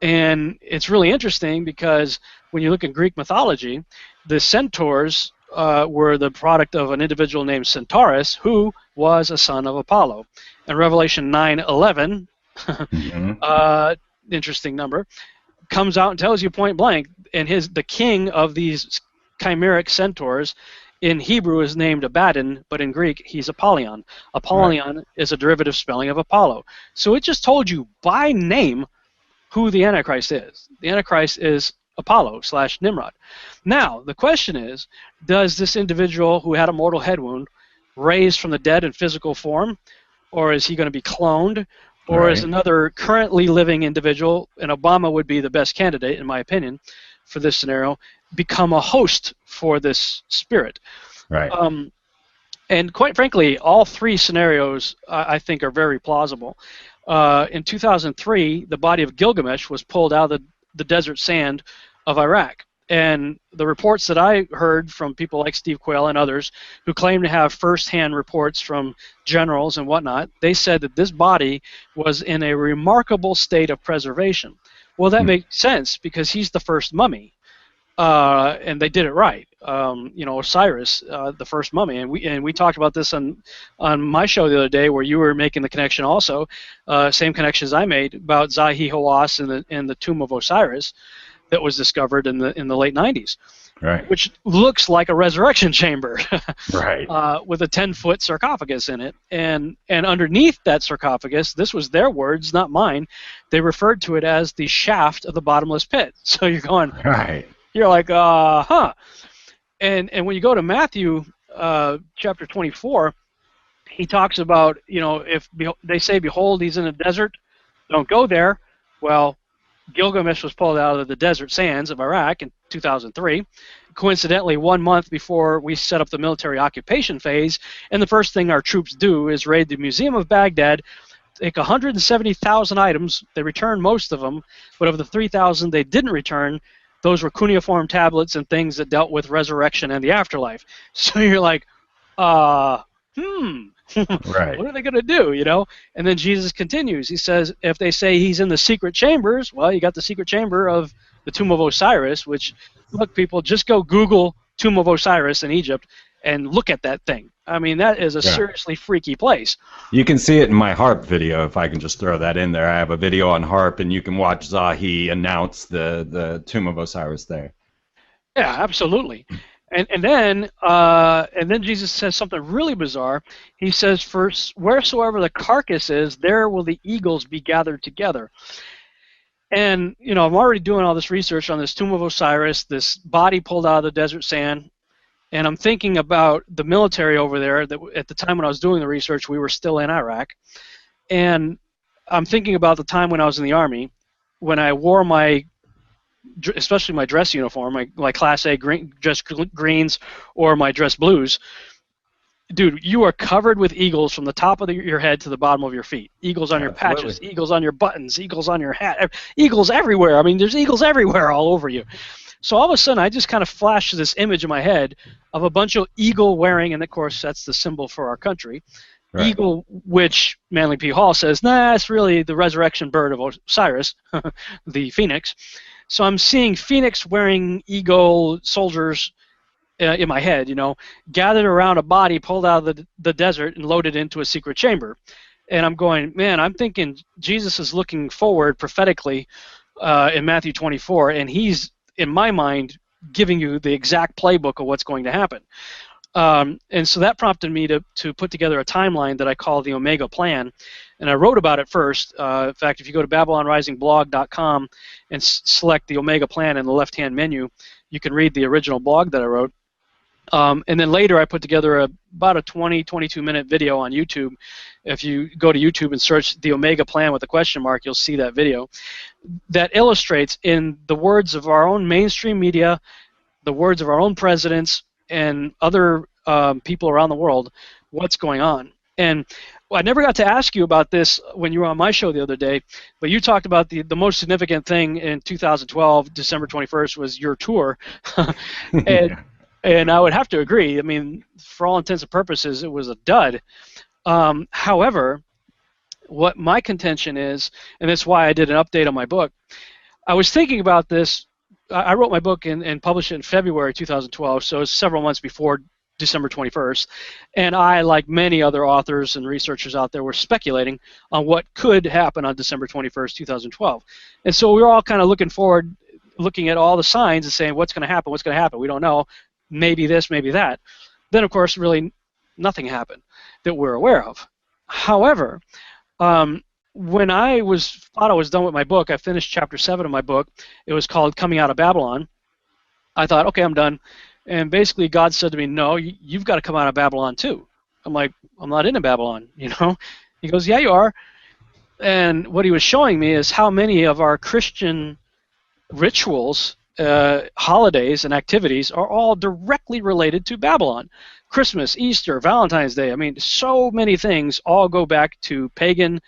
And it's really interesting because when you look at Greek mythology, the centaurs were the product of an individual named Centaurus, who was a son of Apollo. And Revelation 9:11, interesting number, comes out and tells you point blank, and the king of these chimeric centaurs in Hebrew is named Abaddon, but in Greek he's Apollyon. Apollyon is a derivative spelling of Apollo. So it just told you by name who the Antichrist is. The Antichrist is Apollo/Nimrod. Now, the question is, does this individual who had a mortal head wound raise from the dead in physical form, or is he going to be cloned, or is another currently living individual, and Obama would be the best candidate, in my opinion, for this scenario, become a host for this spirit? Right. And quite frankly, all three scenarios I think are very plausible. In 2003, the body of Gilgamesh was pulled out of the desert sand of Iraq. And the reports that I heard from people like Steve Quayle and others who claim to have first-hand reports from generals and whatnot, they said that this body was in a remarkable state of preservation. Well, that makes sense because he's the first mummy. And they did it right. Osiris, the first mummy, and we talked about this on my show the other day, where you were making the connection also, same connections I made about Zahi Hawass and the tomb of Osiris that was discovered in the late 90s, right? Which looks like a resurrection chamber, right? With a 10-foot sarcophagus in it, and underneath that sarcophagus, this was their words, not mine. They referred to it as the shaft of the bottomless pit. So you're going, right. You're like, huh. And when you go to Matthew chapter 24, he talks about, if they say, behold, he's in a desert, don't go there. Well, Gilgamesh was pulled out of the desert sands of Iraq in 2003, coincidentally 1 month before we set up the military occupation phase, and the first thing our troops do is raid the Museum of Baghdad, take 170,000 items. They returned most of them, but of the 3,000 they didn't return, those were cuneiform tablets and things that dealt with resurrection and the afterlife. So you're like, right. What are they going to do, And then Jesus continues. He says, if they say he's in the secret chambers, well, you got the secret chamber of the tomb of Osiris, which, look, people, just go Google tomb of Osiris in Egypt and look at that thing. I mean, that is a seriously freaky place. You can see it in my harp video, if I can just throw that in there. I have a video on harp, and you can watch Zahi announce the tomb of Osiris there. Yeah, absolutely. And then Jesus says something really bizarre. He says, "First, wheresoever the carcass is, there will the eagles be gathered together." And I'm already doing all this research on this tomb of Osiris, this body pulled out of the desert sand, and I'm thinking about the military over there. That at the time when I was doing the research, we were still in Iraq, and I'm thinking about the time when I was in the Army, when I wore especially my dress uniform, my Class A dress greens or my dress blues. Dude, you are covered with eagles from the top of your head to the bottom of your feet. Eagles on your patches, eagles on your buttons, eagles on your hat, eagles everywhere. I mean, there's eagles everywhere all over you. So all of a sudden, I just kind of flashed this image in my head of a bunch of eagle wearing, and of course, that's the symbol for our country. Right. Eagle, which Manly P. Hall says, nah, it's really the resurrection bird of Osiris, the phoenix. So I'm seeing phoenix wearing eagle soldiers in my head, gathered around a body pulled out of the desert and loaded into a secret chamber. And I'm going, man, I'm thinking Jesus is looking forward prophetically in Matthew 24, and he's, in my mind, giving you the exact playbook of what's going to happen. And so that prompted me to put together a timeline that I call the Omega Plan, and I wrote about it first. In fact, if you go to BabylonRisingBlog.com and select the Omega Plan in the left-hand menu, you can read the original blog that I wrote. And then later I put together about a 22-minute video on YouTube. If you go to YouTube and search the Omega Plan with a question mark, you'll see that video that illustrates, in the words of our own mainstream media, the words of our own presidents, and other people around the world, what's going on. And I never got to ask you about this when you were on my show the other day, but you talked about the most significant thing in 2012, December 21st, was your tour. And I would have to agree. I mean, for all intents and purposes, it was a dud. However, what my contention is, and that's why I did an update on my book, I was thinking about this. I wrote my book and published it in February 2012, so it's several months before December 21st, and I, like many other authors and researchers out there, were speculating on what could happen on December 21st, 2012. And so we were all kind of looking forward, looking at all the signs and saying, what's going to happen, what's going to happen? We don't know. Maybe this, maybe that. Then, of course, really nothing happened that we're aware of. However, when I thought I was done with my book, I finished chapter 7 of my book. It was called Coming Out of Babylon. I thought, okay, I'm done. And basically God said to me, no, you've got to come out of Babylon too. I'm like, I'm not in Babylon, you know? He goes, yeah, you are. And what he was showing me is how many of our Christian rituals, holidays, and activities are all directly related to Babylon. Christmas, Easter, Valentine's Day. I mean, so many things all go back to pagan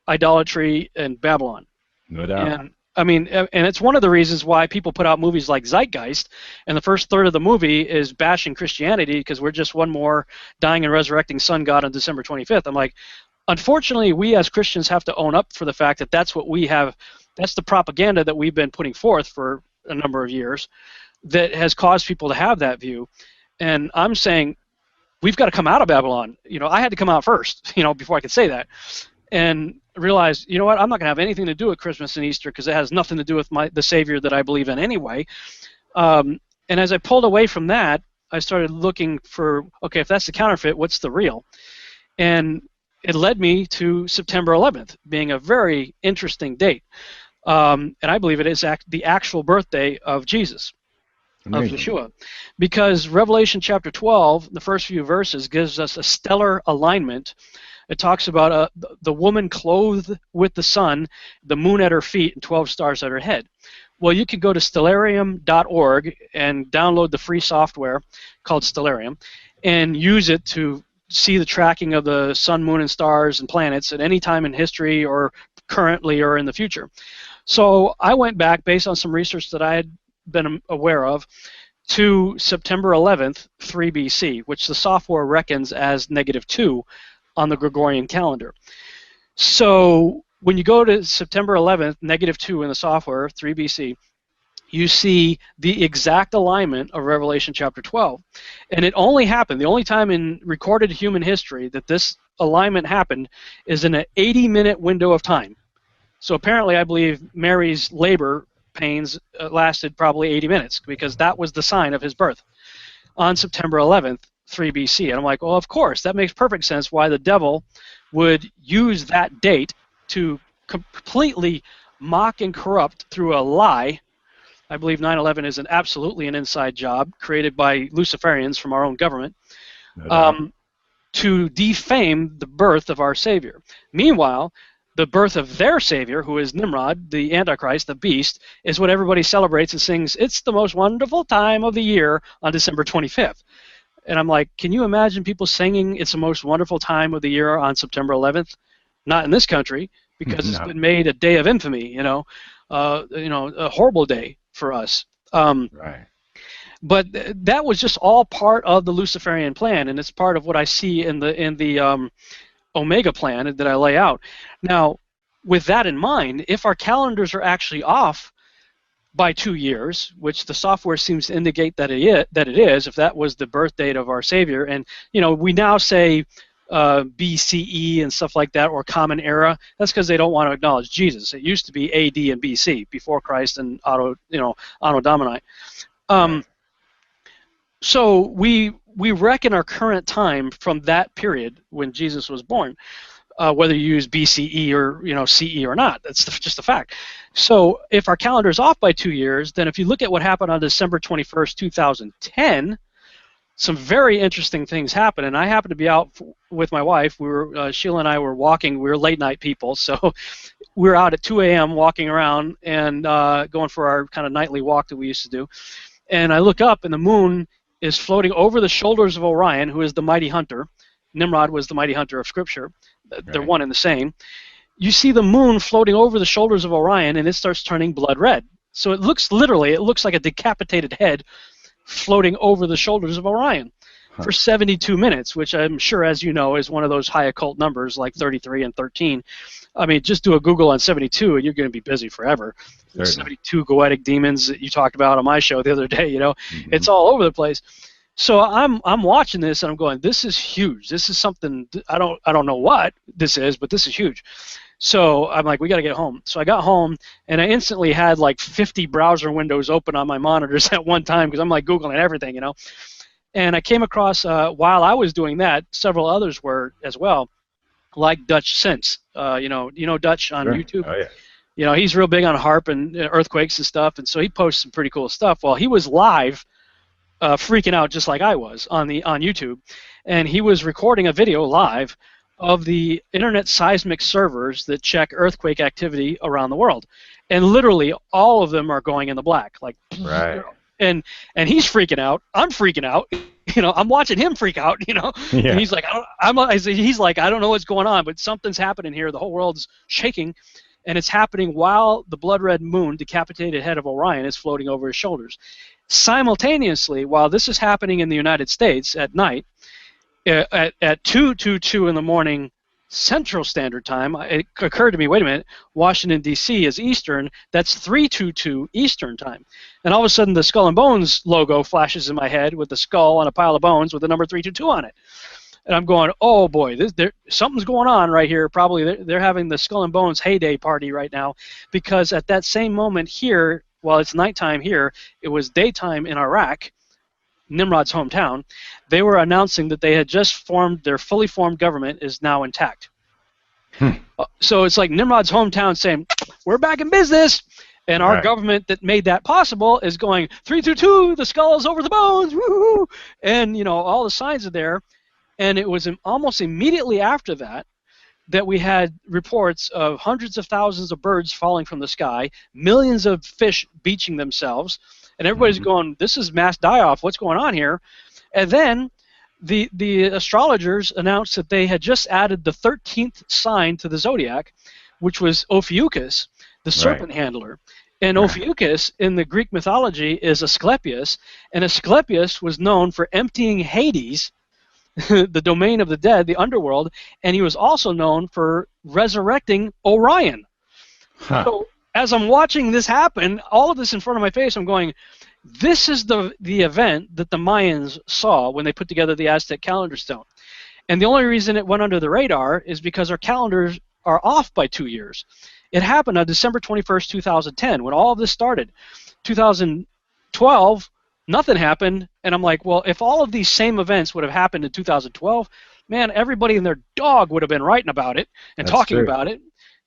idolatry and Babylon. No doubt. And I mean, and it's one of the reasons why people put out movies like Zeitgeist, and the first third of the movie is bashing Christianity because we're just one more dying and resurrecting sun god on December 25th. I'm like, unfortunately, we as Christians have to own up for the fact that that's what we have. That's the propaganda that we've been putting forth for a number of years that has caused people to have that view. And I'm saying we've got to come out of Babylon. You know, I had to come out first, you know, before I could say that. And realized, you know what, I'm not going to have anything to do with Christmas and Easter because it has nothing to do with the Savior that I believe in anyway. And as I pulled away from that, I started looking for, okay, if that's the counterfeit, what's the real? And it led me to September 11th, being a very interesting date. And I believe it is the actual birthday of Jesus, Amazing. of Yeshua. Because Revelation chapter 12, the first few verses, gives us a stellar alignment. It talks about the woman clothed with the sun, the moon at her feet, and 12 stars at her head. Well, you can go to stellarium.org and download the free software called Stellarium and use it to see the tracking of the sun, moon, and stars and planets at any time in history or currently or in the future. So I went back, based on some research that I had been aware of, to September 11th, 3 BC, which the software reckons as -2 on the Gregorian calendar. So when you go to September 11th, -2 in the software, 3 BC, you see the exact alignment of Revelation chapter 12. And it only happened, the only time in recorded human history that this alignment happened is in an 80-minute window of time. So apparently I believe Mary's labor pains lasted probably 80 minutes because that was the sign of his birth on September 11th, 3 BC. And I'm like, well, of course, that makes perfect sense why the devil would use that date to completely mock and corrupt through a lie. I believe 9/11 is absolutely an inside job created by Luciferians from our own government to defame the birth of our Savior. Meanwhile, the birth of their Savior, who is Nimrod, the Antichrist, the beast, is what everybody celebrates and sings, "It's the most wonderful time of the year" on December 25th. And I'm like, can you imagine people singing "It's the most wonderful time of the year" on September 11th? Not in this country, because it's been made a day of infamy, you know, a horrible day for us. Right. But that was just all part of the Luciferian plan, and it's part of what I see in the Omega plan that I lay out. Now, with that in mind, if our calendars are actually off by 2 years, which the software seems to indicate that it is, if that was the birth date of our Savior, and you know, we now say BCE and stuff like that, or Common Era. That's because they don't want to acknowledge Jesus. It used to be AD and BC, before Christ and Anno Domini. So we reckon our current time from that period when Jesus was born, whether you use BCE or CE or not. That's just a fact. So if our calendar is off by 2 years, then if you look at what happened on December 21st, 2010, some very interesting things happened. And I happened to be out with my wife. We were Sheila and I were walking. We were late night people, so we were out at 2 a.m. walking around and going for our kind of nightly walk that we used to do. And I look up, and the moon is floating over the shoulders of Orion, who is the mighty hunter. Nimrod was the mighty hunter of Scripture. They're one and the same. You see the moon floating over the shoulders of Orion, and it starts turning blood red. So it looks like a decapitated head floating over the shoulders of Orion for 72 minutes, which I'm sure, as you know, is one of those high occult numbers like 33 and 13. I mean, just do a Google on 72, and you're going to be busy forever. Certainly. 72 goetic demons that you talked about on my show the other day, it's all over the place. So I'm watching this, and I'm going, this is huge. This is something, I don't know what this is, but this is huge. So I'm like, we got to get home. So I got home, and I instantly had like 50 browser windows open on my monitors at one time, because I'm like Googling everything, And I came across, while I was doing that, several others were as well, like Dutch Sense. You know Dutch on YouTube? Oh, yeah. He's real big on HARP and earthquakes and stuff, and so he posts some pretty cool stuff. Well, he was live freaking out just like I was on YouTube, and he was recording a video live of the internet seismic servers that check earthquake activity around the world, and literally all of them are going in the black, like right. And he's freaking out. I'm freaking out. I'm watching him freak out. Yeah. And he's like, he's like, I don't know what's going on, but something's happening here. The whole world's shaking, and it's happening while the blood red moon, decapitated head of Orion, is floating over his shoulders. Simultaneously, while this is happening in the United States at night, at 2:22 in the morning Central Standard Time, it occurred to me, wait a minute, Washington, D.C. is Eastern. That's 3:22 Eastern Time. And all of a sudden, the Skull and Bones logo flashes in my head with the skull on a pile of bones with the number 322 on it. And I'm going, oh, boy, something's going on right here. Probably they're having the Skull and Bones heyday party right now, because at that same moment here, while it's nighttime here, it was daytime in Iraq, Nimrod's hometown. They were announcing that they had just formed, their fully formed government is now intact. So it's like Nimrod's hometown saying, we're back in business, and our government that made that possible is going, 322, the skulls over the bones, woo-hoo! And all the signs are there. And it was almost immediately after that we had reports of hundreds of thousands of birds falling from the sky, millions of fish beaching themselves, and everybody's going, this is mass die-off, what's going on here? And then the astrologers announced that they had just added the 13th sign to the zodiac, which was Ophiuchus, the serpent handler. And Ophiuchus in the Greek mythology is Asclepius, and Asclepius was known for emptying Hades, the domain of the dead, the underworld, and he was also known for resurrecting Orion. So as I'm watching this happen, all of this in front of my face, I'm going, this is the event that the Mayans saw when they put together the Aztec calendar stone. And the only reason it went under the radar is because our calendars are off by 2 years. It happened on December 21st, 2010, when all of this started. 2012, nothing happened, and I'm like, well, if all of these same events would have happened in 2012, man, everybody and their dog would have been writing about it and talking about it.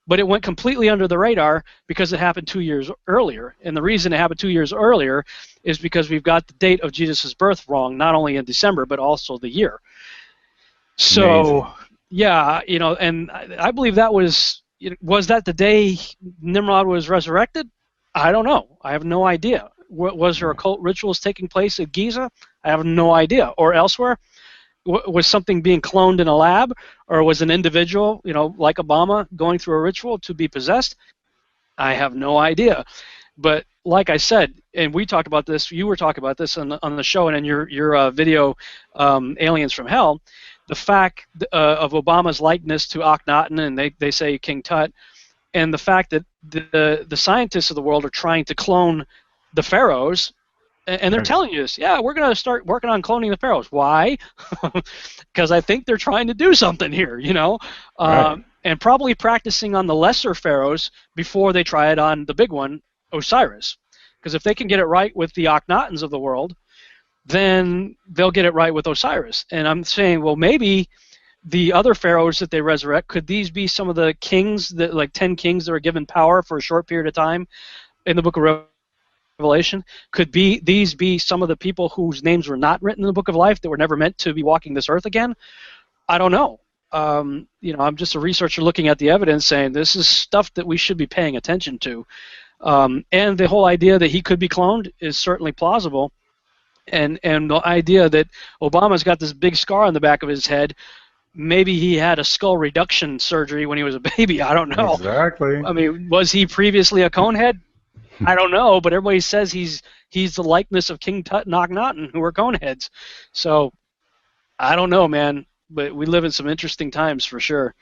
But it went completely under the radar because it happened 2 years earlier. And the reason it happened 2 years earlier is because we've got the date of Jesus' birth wrong, not only in December, but also the year. So, yeah, and I believe that was that the day Nimrod was resurrected? I don't know. I have no idea. Was there occult rituals taking place at Giza? I have no idea. Or elsewhere? Was something being cloned in a lab, or was an individual, like Obama, going through a ritual to be possessed? I have no idea. But like I said, and we talked about this, you were talking about this on the show and in your video, Aliens from Hell, the fact of Obama's likeness to Akhenaten, and they say King Tut, and the fact that the scientists of the world are trying to clone the pharaohs And they're telling you this. Yeah, we're going to start working on cloning the pharaohs. Why? Because I think they're trying to do something here, you know, and probably practicing on the lesser pharaohs before they try it on the big one, Osiris. Because if they can get it right with the Akhenatons of the world, then they'll get it right with Osiris. And I'm saying, well, maybe the other pharaohs that they resurrect, could these be some of the kings, that like 10 kings that were given power for a short period of time in the book of Revelation? Could these be some of the people whose names were not written in the book of life that were never meant to be walking this earth again? I don't know. You know, I'm just a researcher looking at the evidence saying this is stuff that we should be paying attention to. And the whole idea that he could be cloned is certainly plausible. And the idea that Obama's got this big scar on the back of his head, maybe he had a skull reduction surgery when he was a baby. I don't know. Exactly. I mean, was he previously a conehead? I don't know, but everybody says he's the likeness of King Tut and Akhenaten, who were coneheads. So I don't know, man, but we live in some interesting times for sure.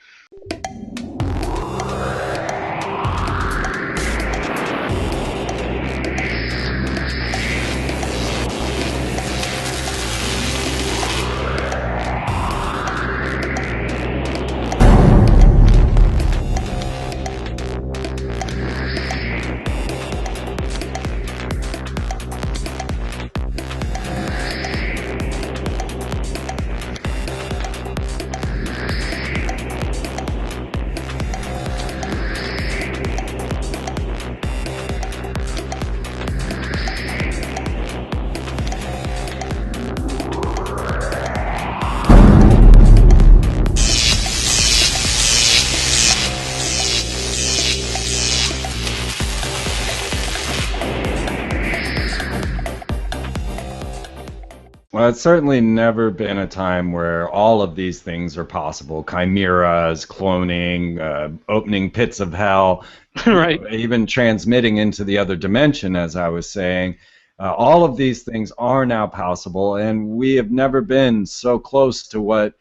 Well, it's certainly never been a time where all of these things are possible. Chimeras, cloning, opening pits of hell, Right. even transmitting into the other dimension, as I was saying. All of these things are now possible, and we have never been so close to what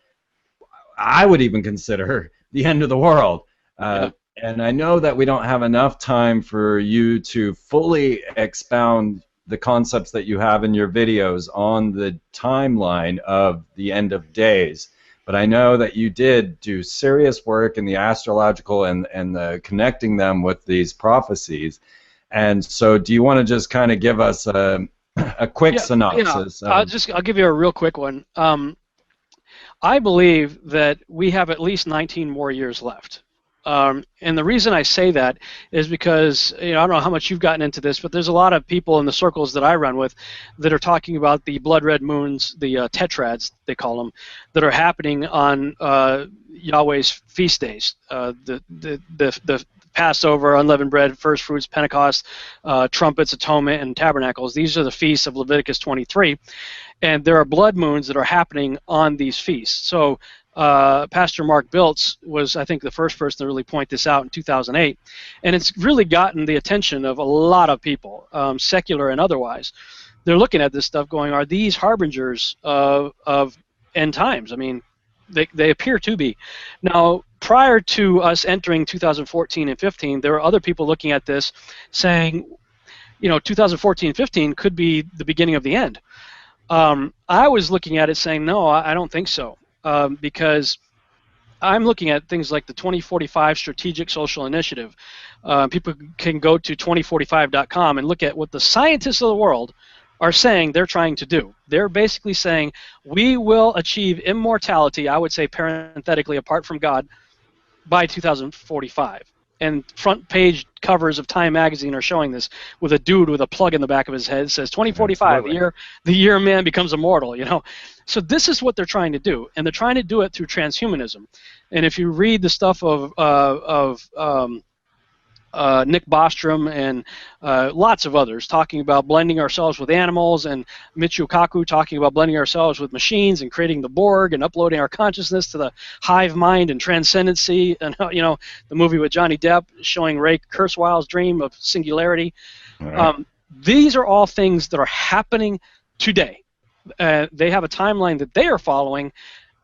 I would even consider the end of the world. And I know that we don't have enough time for you to fully expound the concepts that you have in your videos on the timeline of the end of days. But I know that you did do serious work in the astrological and the connecting them with these prophecies. And so do you want to just kind of give us a quick synopsis? I'll give you a real quick one. I believe that we have at least 19 more years left. And the reason I say that is because, you know, I don't know how much you've gotten into this, but there's a lot of people in the circles that I run with that are talking about the blood red moons, the tetrads, they call them, that are happening on Yahweh's feast days, the Passover, unleavened bread, first fruits, Pentecost, trumpets, atonement, and tabernacles. These are the feasts of Leviticus 23. And there are blood moons that are happening on these feasts. So Pastor Mark Biltz was, I think, the first person to really point this out in 2008. And it's really gotten the attention of a lot of people, secular and otherwise. They're looking at this stuff going, are these harbingers of end times? I mean, they appear to be. Now, prior to us entering 2014 and 15, there were other people looking at this saying, you know, 2014 and 15 could be the beginning of the end. I was looking at it saying, no, I don't think so. Because I'm looking at things like the 2045 Strategic Social Initiative. People can go to 2045.com and look at what the scientists of the world are saying they're trying to do. They're basically saying we will achieve immortality, I would say parenthetically, apart from God, by 2045. And front page covers of Time magazine are showing this with a dude with a plug in the back of his head. It says 2045, the year man becomes immortal, you know. So this is what they're trying to do, and they're trying to do it through transhumanism. And if you read the stuff of Nick Bostrom and lots of others talking about blending ourselves with animals, and Michio Kaku talking about blending ourselves with machines and creating the Borg and uploading our consciousness to the hive mind and transcendency, and you know, the movie with Johnny Depp showing Ray Kurzweil's dream of singularity. Right. These are all things that are happening today. They have a timeline that they are following,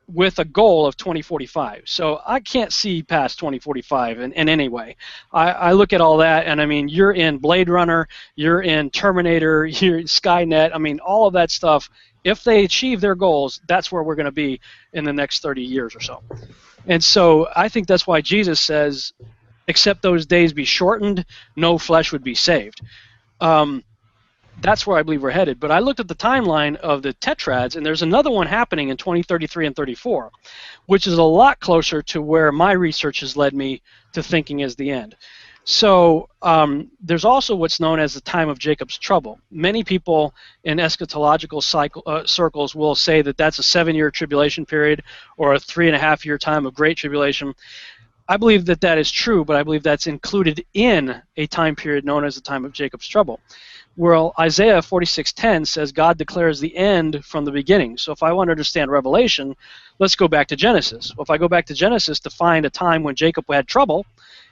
with a goal of 2045. So I can't see past 2045 in any way. I look at all that, and I mean, you're in Blade Runner, you're in Terminator, you're in Skynet. I mean, all of that stuff. If they achieve their goals, that's where we're going to be in the next 30 years or so. And so I think that's why Jesus says, except those days be shortened, no flesh would be saved. That's where I believe we're headed. But I looked at the timeline of the tetrads, and there's another one happening in 2033 and 34, which is a lot closer to where my research has led me to thinking is the end. So there's also what's known as the time of Jacob's trouble. Many people in eschatological circles will say that that's a 7-year tribulation period or a 3.5-year time of great tribulation. I believe that that is true, but I believe that's included in a time period known as the time of Jacob's trouble. Well, Isaiah 46:10 says God declares the end from the beginning. So if I want to understand Revelation, let's go back to Genesis. Well, if I go back to Genesis to find a time when Jacob had trouble,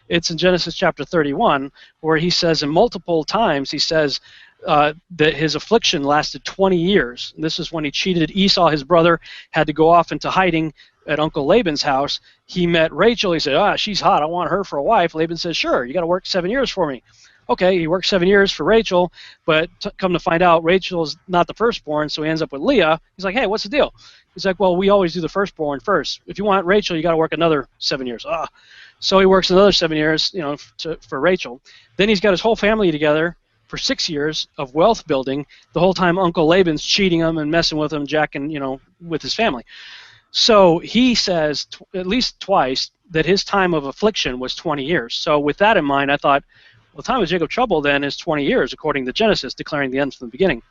it's in Genesis chapter 31, where he says in multiple times, he says that his affliction lasted 20 years. And this is when he cheated Esau, his brother, had to go off into hiding at Uncle Laban's house. He met Rachel. He said, she's hot. I want her for a wife. Laban says, sure, you got to work 7 years for me. Okay, he worked 7 years for Rachel, but come to find out, Rachel's not the firstborn, so he ends up with Leah. He's like, hey, what's the deal? He's like, well, we always do the firstborn first. If you want Rachel, you got to work another 7 years. So he works another 7 years, for Rachel. Then he's got his whole family together for 6 years of wealth building. The whole time Uncle Laban's cheating him and messing with him, jacking, with his family. So he says at least twice that his time of affliction was 20 years. So with that in mind, I thought, well, the time of Jacob's trouble then is 20 years, according to Genesis, declaring the end from the beginning.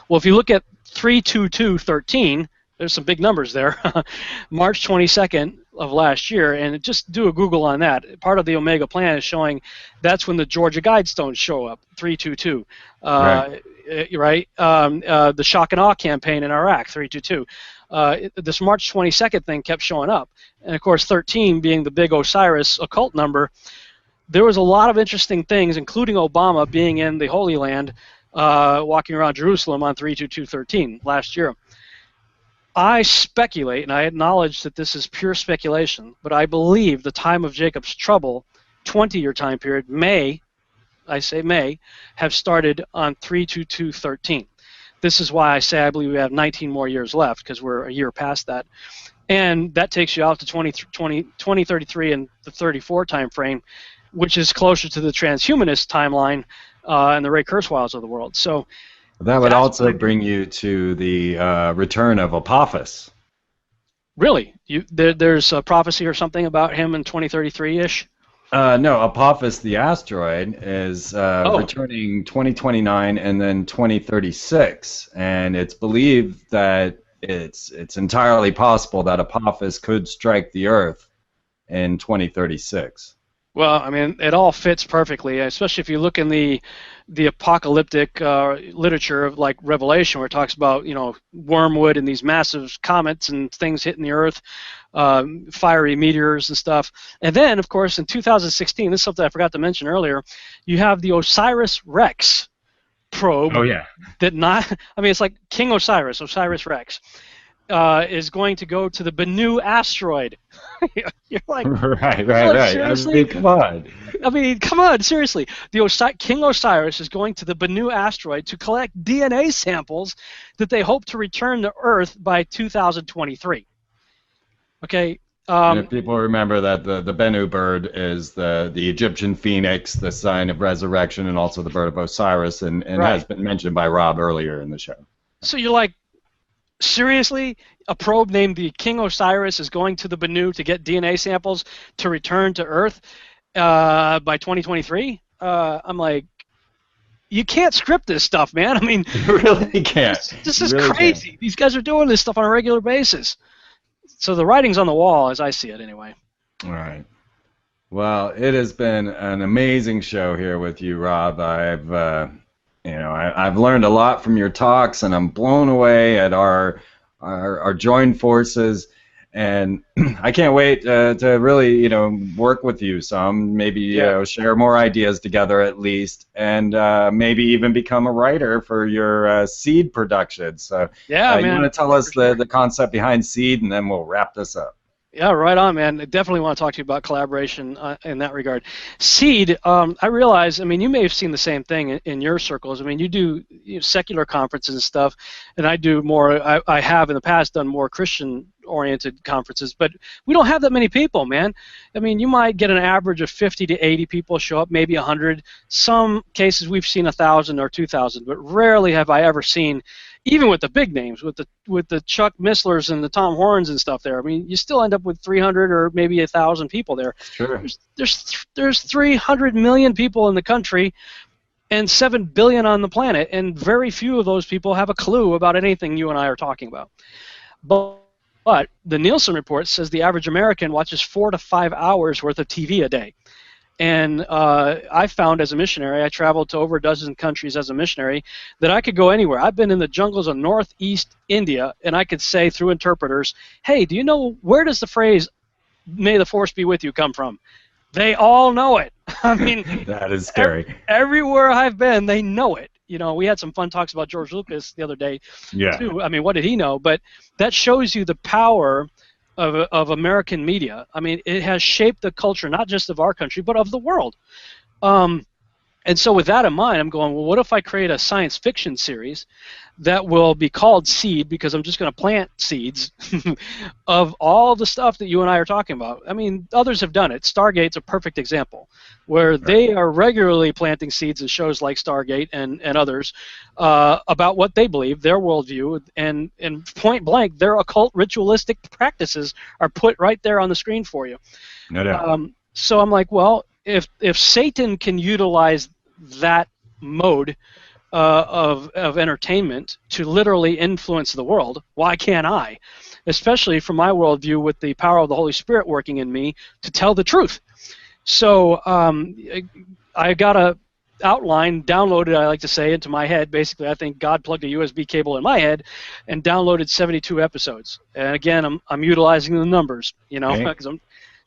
Well, if you look at 322:13, there's some big numbers there. March 22nd of last year, and just do a Google on that. Part of the Omega plan is showing that's when the Georgia Guidestones show up, 322. Right? The Shock and Awe campaign in Iraq, 322. This March 22nd thing kept showing up. And, of course, 13 being the big Osiris occult number. There was a lot of interesting things, including Obama being in the Holy Land, walking around Jerusalem on 322:13 last year. I speculate, and I acknowledge that this is pure speculation, but I believe the time of Jacob's trouble, 20-year time period, may have started on 322:13. This is why I say I believe we have 19 more years left, because we're a year past that. And that takes you out to 2033 and the 34 time frame, which is closer to the transhumanist timeline and the Ray Kurzweils of the world. So that would also bring you to the return of Apophis. Really? There's a prophecy or something about him in 2033-ish? No, Apophis the asteroid is returning 2029 and then 2036, and it's believed that it's entirely possible that Apophis could strike the Earth in 2036. Well, I mean, it all fits perfectly, especially if you look in the apocalyptic literature of like Revelation, where it talks about wormwood and these massive comets and things hitting the Earth, fiery meteors and stuff. And then, of course, in 2016, this is something I forgot to mention earlier, you have the OSIRIS-REx probe. Oh yeah. It's like King Osiris, Osiris-Rex. Is going to go to the Bennu asteroid. You're like, right. Seriously? Come on. Come on, seriously. King Osiris is going to the Bennu asteroid to collect DNA samples that they hope to return to Earth by 2023. Okay. And if people remember that the Bennu bird is the Egyptian phoenix, the sign of resurrection, and also the bird of Osiris, and right. has been mentioned by Rob earlier in the show. So you're like, seriously? A probe named the King Osiris is going to the Bennu to get DNA samples to return to Earth by 2023? I'm like, you can't script this stuff, man. You really can't. This is really crazy. These guys are doing this stuff on a regular basis. So the writing's on the wall, as I see it, anyway. All right. Well, it has been an amazing show here with you, Rob. I've learned a lot from your talks, and I'm blown away at our joined forces. And I can't wait to really, work with you some, maybe share more ideas together at least, and maybe even become a writer for your Seed production. So Yeah, you man. want to tell us the concept behind Seed, and then we'll wrap this up. Yeah, right on, man. I definitely want to talk to you about collaboration in that regard. Seed, I realize, I mean, you may have seen the same thing in your circles. I mean, you do secular conferences and stuff, and I do more, I have in the past done more Christian-oriented conferences, but we don't have that many people, man. I mean, you might get an average of 50 to 80 people show up, maybe 100. Some cases we've seen 1,000 or 2,000, but rarely have I ever seen, even with the big names, with the Chuck Misslers and the Tom Horns and stuff there. I mean, you still end up with 300 or maybe 1,000 people there. Sure. There's 300 million people in the country and 7 billion on the planet, and very few of those people have a clue about anything you and I are talking about. But the Nielsen report says the average American watches 4 to 5 hours worth of TV a day. And I found as a missionary, I traveled to over a dozen countries as a missionary, that I could go anywhere. I've been in the jungles of northeast India, and I could say through interpreters, hey, do you know, where does the phrase, may the force be with you, come from? They all know it. I mean, that is scary. Everywhere I've been, they know it. You know, we had some fun talks about George Lucas the other day, too. I mean, what did he know? But that shows you the power of American media. I mean, it has shaped the culture, not just of our country, but of the world. And so with that in mind, I'm going, well, what if I create a science fiction series that will be called Seed, because I'm just going to plant seeds of all the stuff that you and I are talking about. I mean, others have done it. Stargate's a perfect example, where they are regularly planting seeds in shows like Stargate and others about what they believe, their worldview, and point blank, their occult ritualistic practices are put right there on the screen for you. No doubt. So I'm like, well, if Satan can utilize that mode of entertainment to literally influence the world, why can't I? Especially from my worldview, with the power of the Holy Spirit working in me to tell the truth. So I got a outline downloaded, I like to say, into my head. Basically, I think God plugged a USB cable in my head and downloaded 72 episodes. And again, I'm utilizing the numbers, because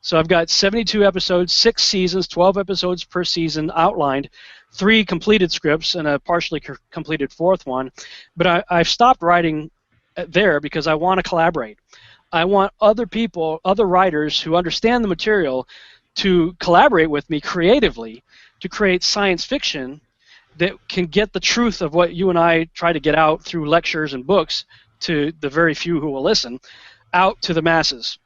so I've got 72 episodes, 6 seasons, 12 episodes per season outlined, 3 completed scripts, and a partially completed 4th one. But I've stopped writing there because I want to collaborate. I want other people, other writers who understand the material to collaborate with me creatively to create science fiction that can get the truth of what you and I try to get out through lectures and books to the very few who will listen, out to the masses.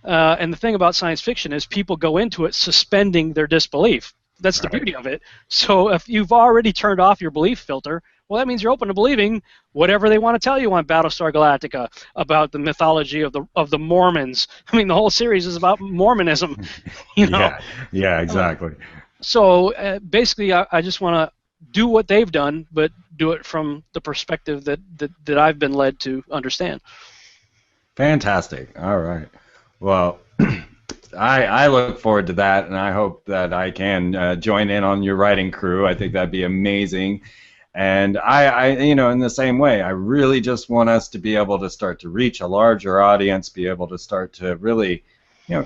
And the thing about science fiction is people go into it suspending their disbelief. That's the beauty of it. So if you've already turned off your belief filter, well, that means you're open to believing whatever they want to tell you on Battlestar Galactica about the mythology of the Mormons. I mean, the whole series is about Mormonism. Yeah, exactly. So basically, I just want to do what they've done, but do it from the perspective that I've been led to understand. Fantastic. All right. Well, I look forward to that, and I hope that I can join in on your writing crew. I think that'd be amazing. And I in the same way, I really just want us to be able to start to reach a larger audience, be able to start to really,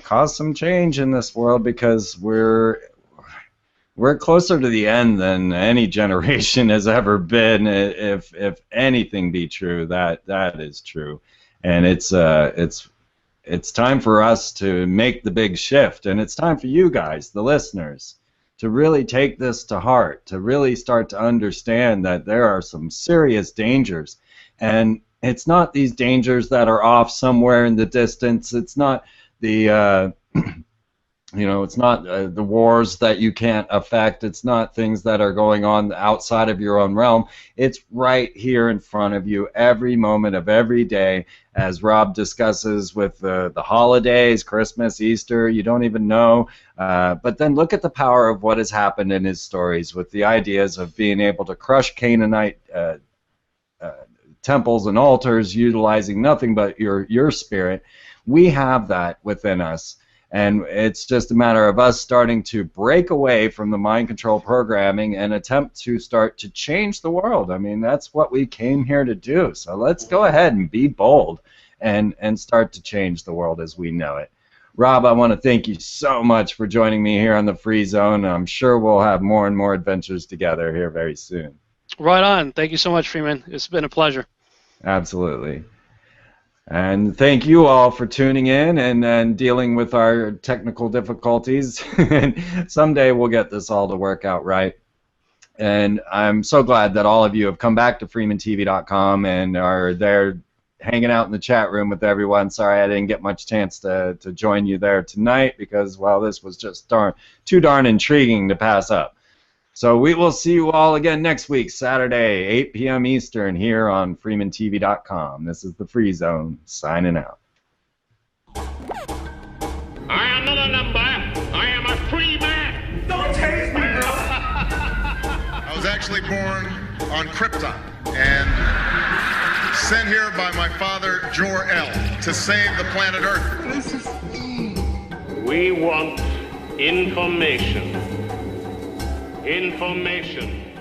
cause some change in this world, because we're closer to the end than any generation has ever been. If anything be true, that is true, and it's time for us to make the big shift, and it's time for you guys, the listeners, to really take this to heart, to really start to understand that there are some serious dangers. And it's not these dangers that are off somewhere in the distance. It's not the it's not the wars that you can't affect. It's not things that are going on outside of your own realm. It's right here in front of you every moment of every day, as Rob discusses with the holidays, Christmas, Easter. You don't even know. But then look at the power of what has happened in his stories with the ideas of being able to crush Canaanite temples and altars, utilizing nothing but your spirit. We have that within us. And it's just a matter of us starting to break away from the mind control programming and attempt to start to change the world. I mean, that's what we came here to do. So let's go ahead and be bold and start to change the world as we know it. Rob, I want to thank you so much for joining me here on the Free Zone. I'm sure we'll have more and more adventures together here very soon. Right on. Thank you so much, Freeman. It's been a pleasure. Absolutely. And thank you all for tuning in and dealing with our technical difficulties. And someday we'll get this all to work out right. And I'm so glad that all of you have come back to freemantv.com and are there hanging out in the chat room with everyone. Sorry I didn't get much chance to join you there tonight because, well, this was just too darn intriguing to pass up. So we will see you all again next week, Saturday, 8 p.m. Eastern, here on freemantv.com. This is the Free Zone, signing out. I am not a number. I am a free man. Don't tase me, bro. I was actually born on Krypton and sent here by my father, Jor-El, to save the planet Earth. We want information. Information.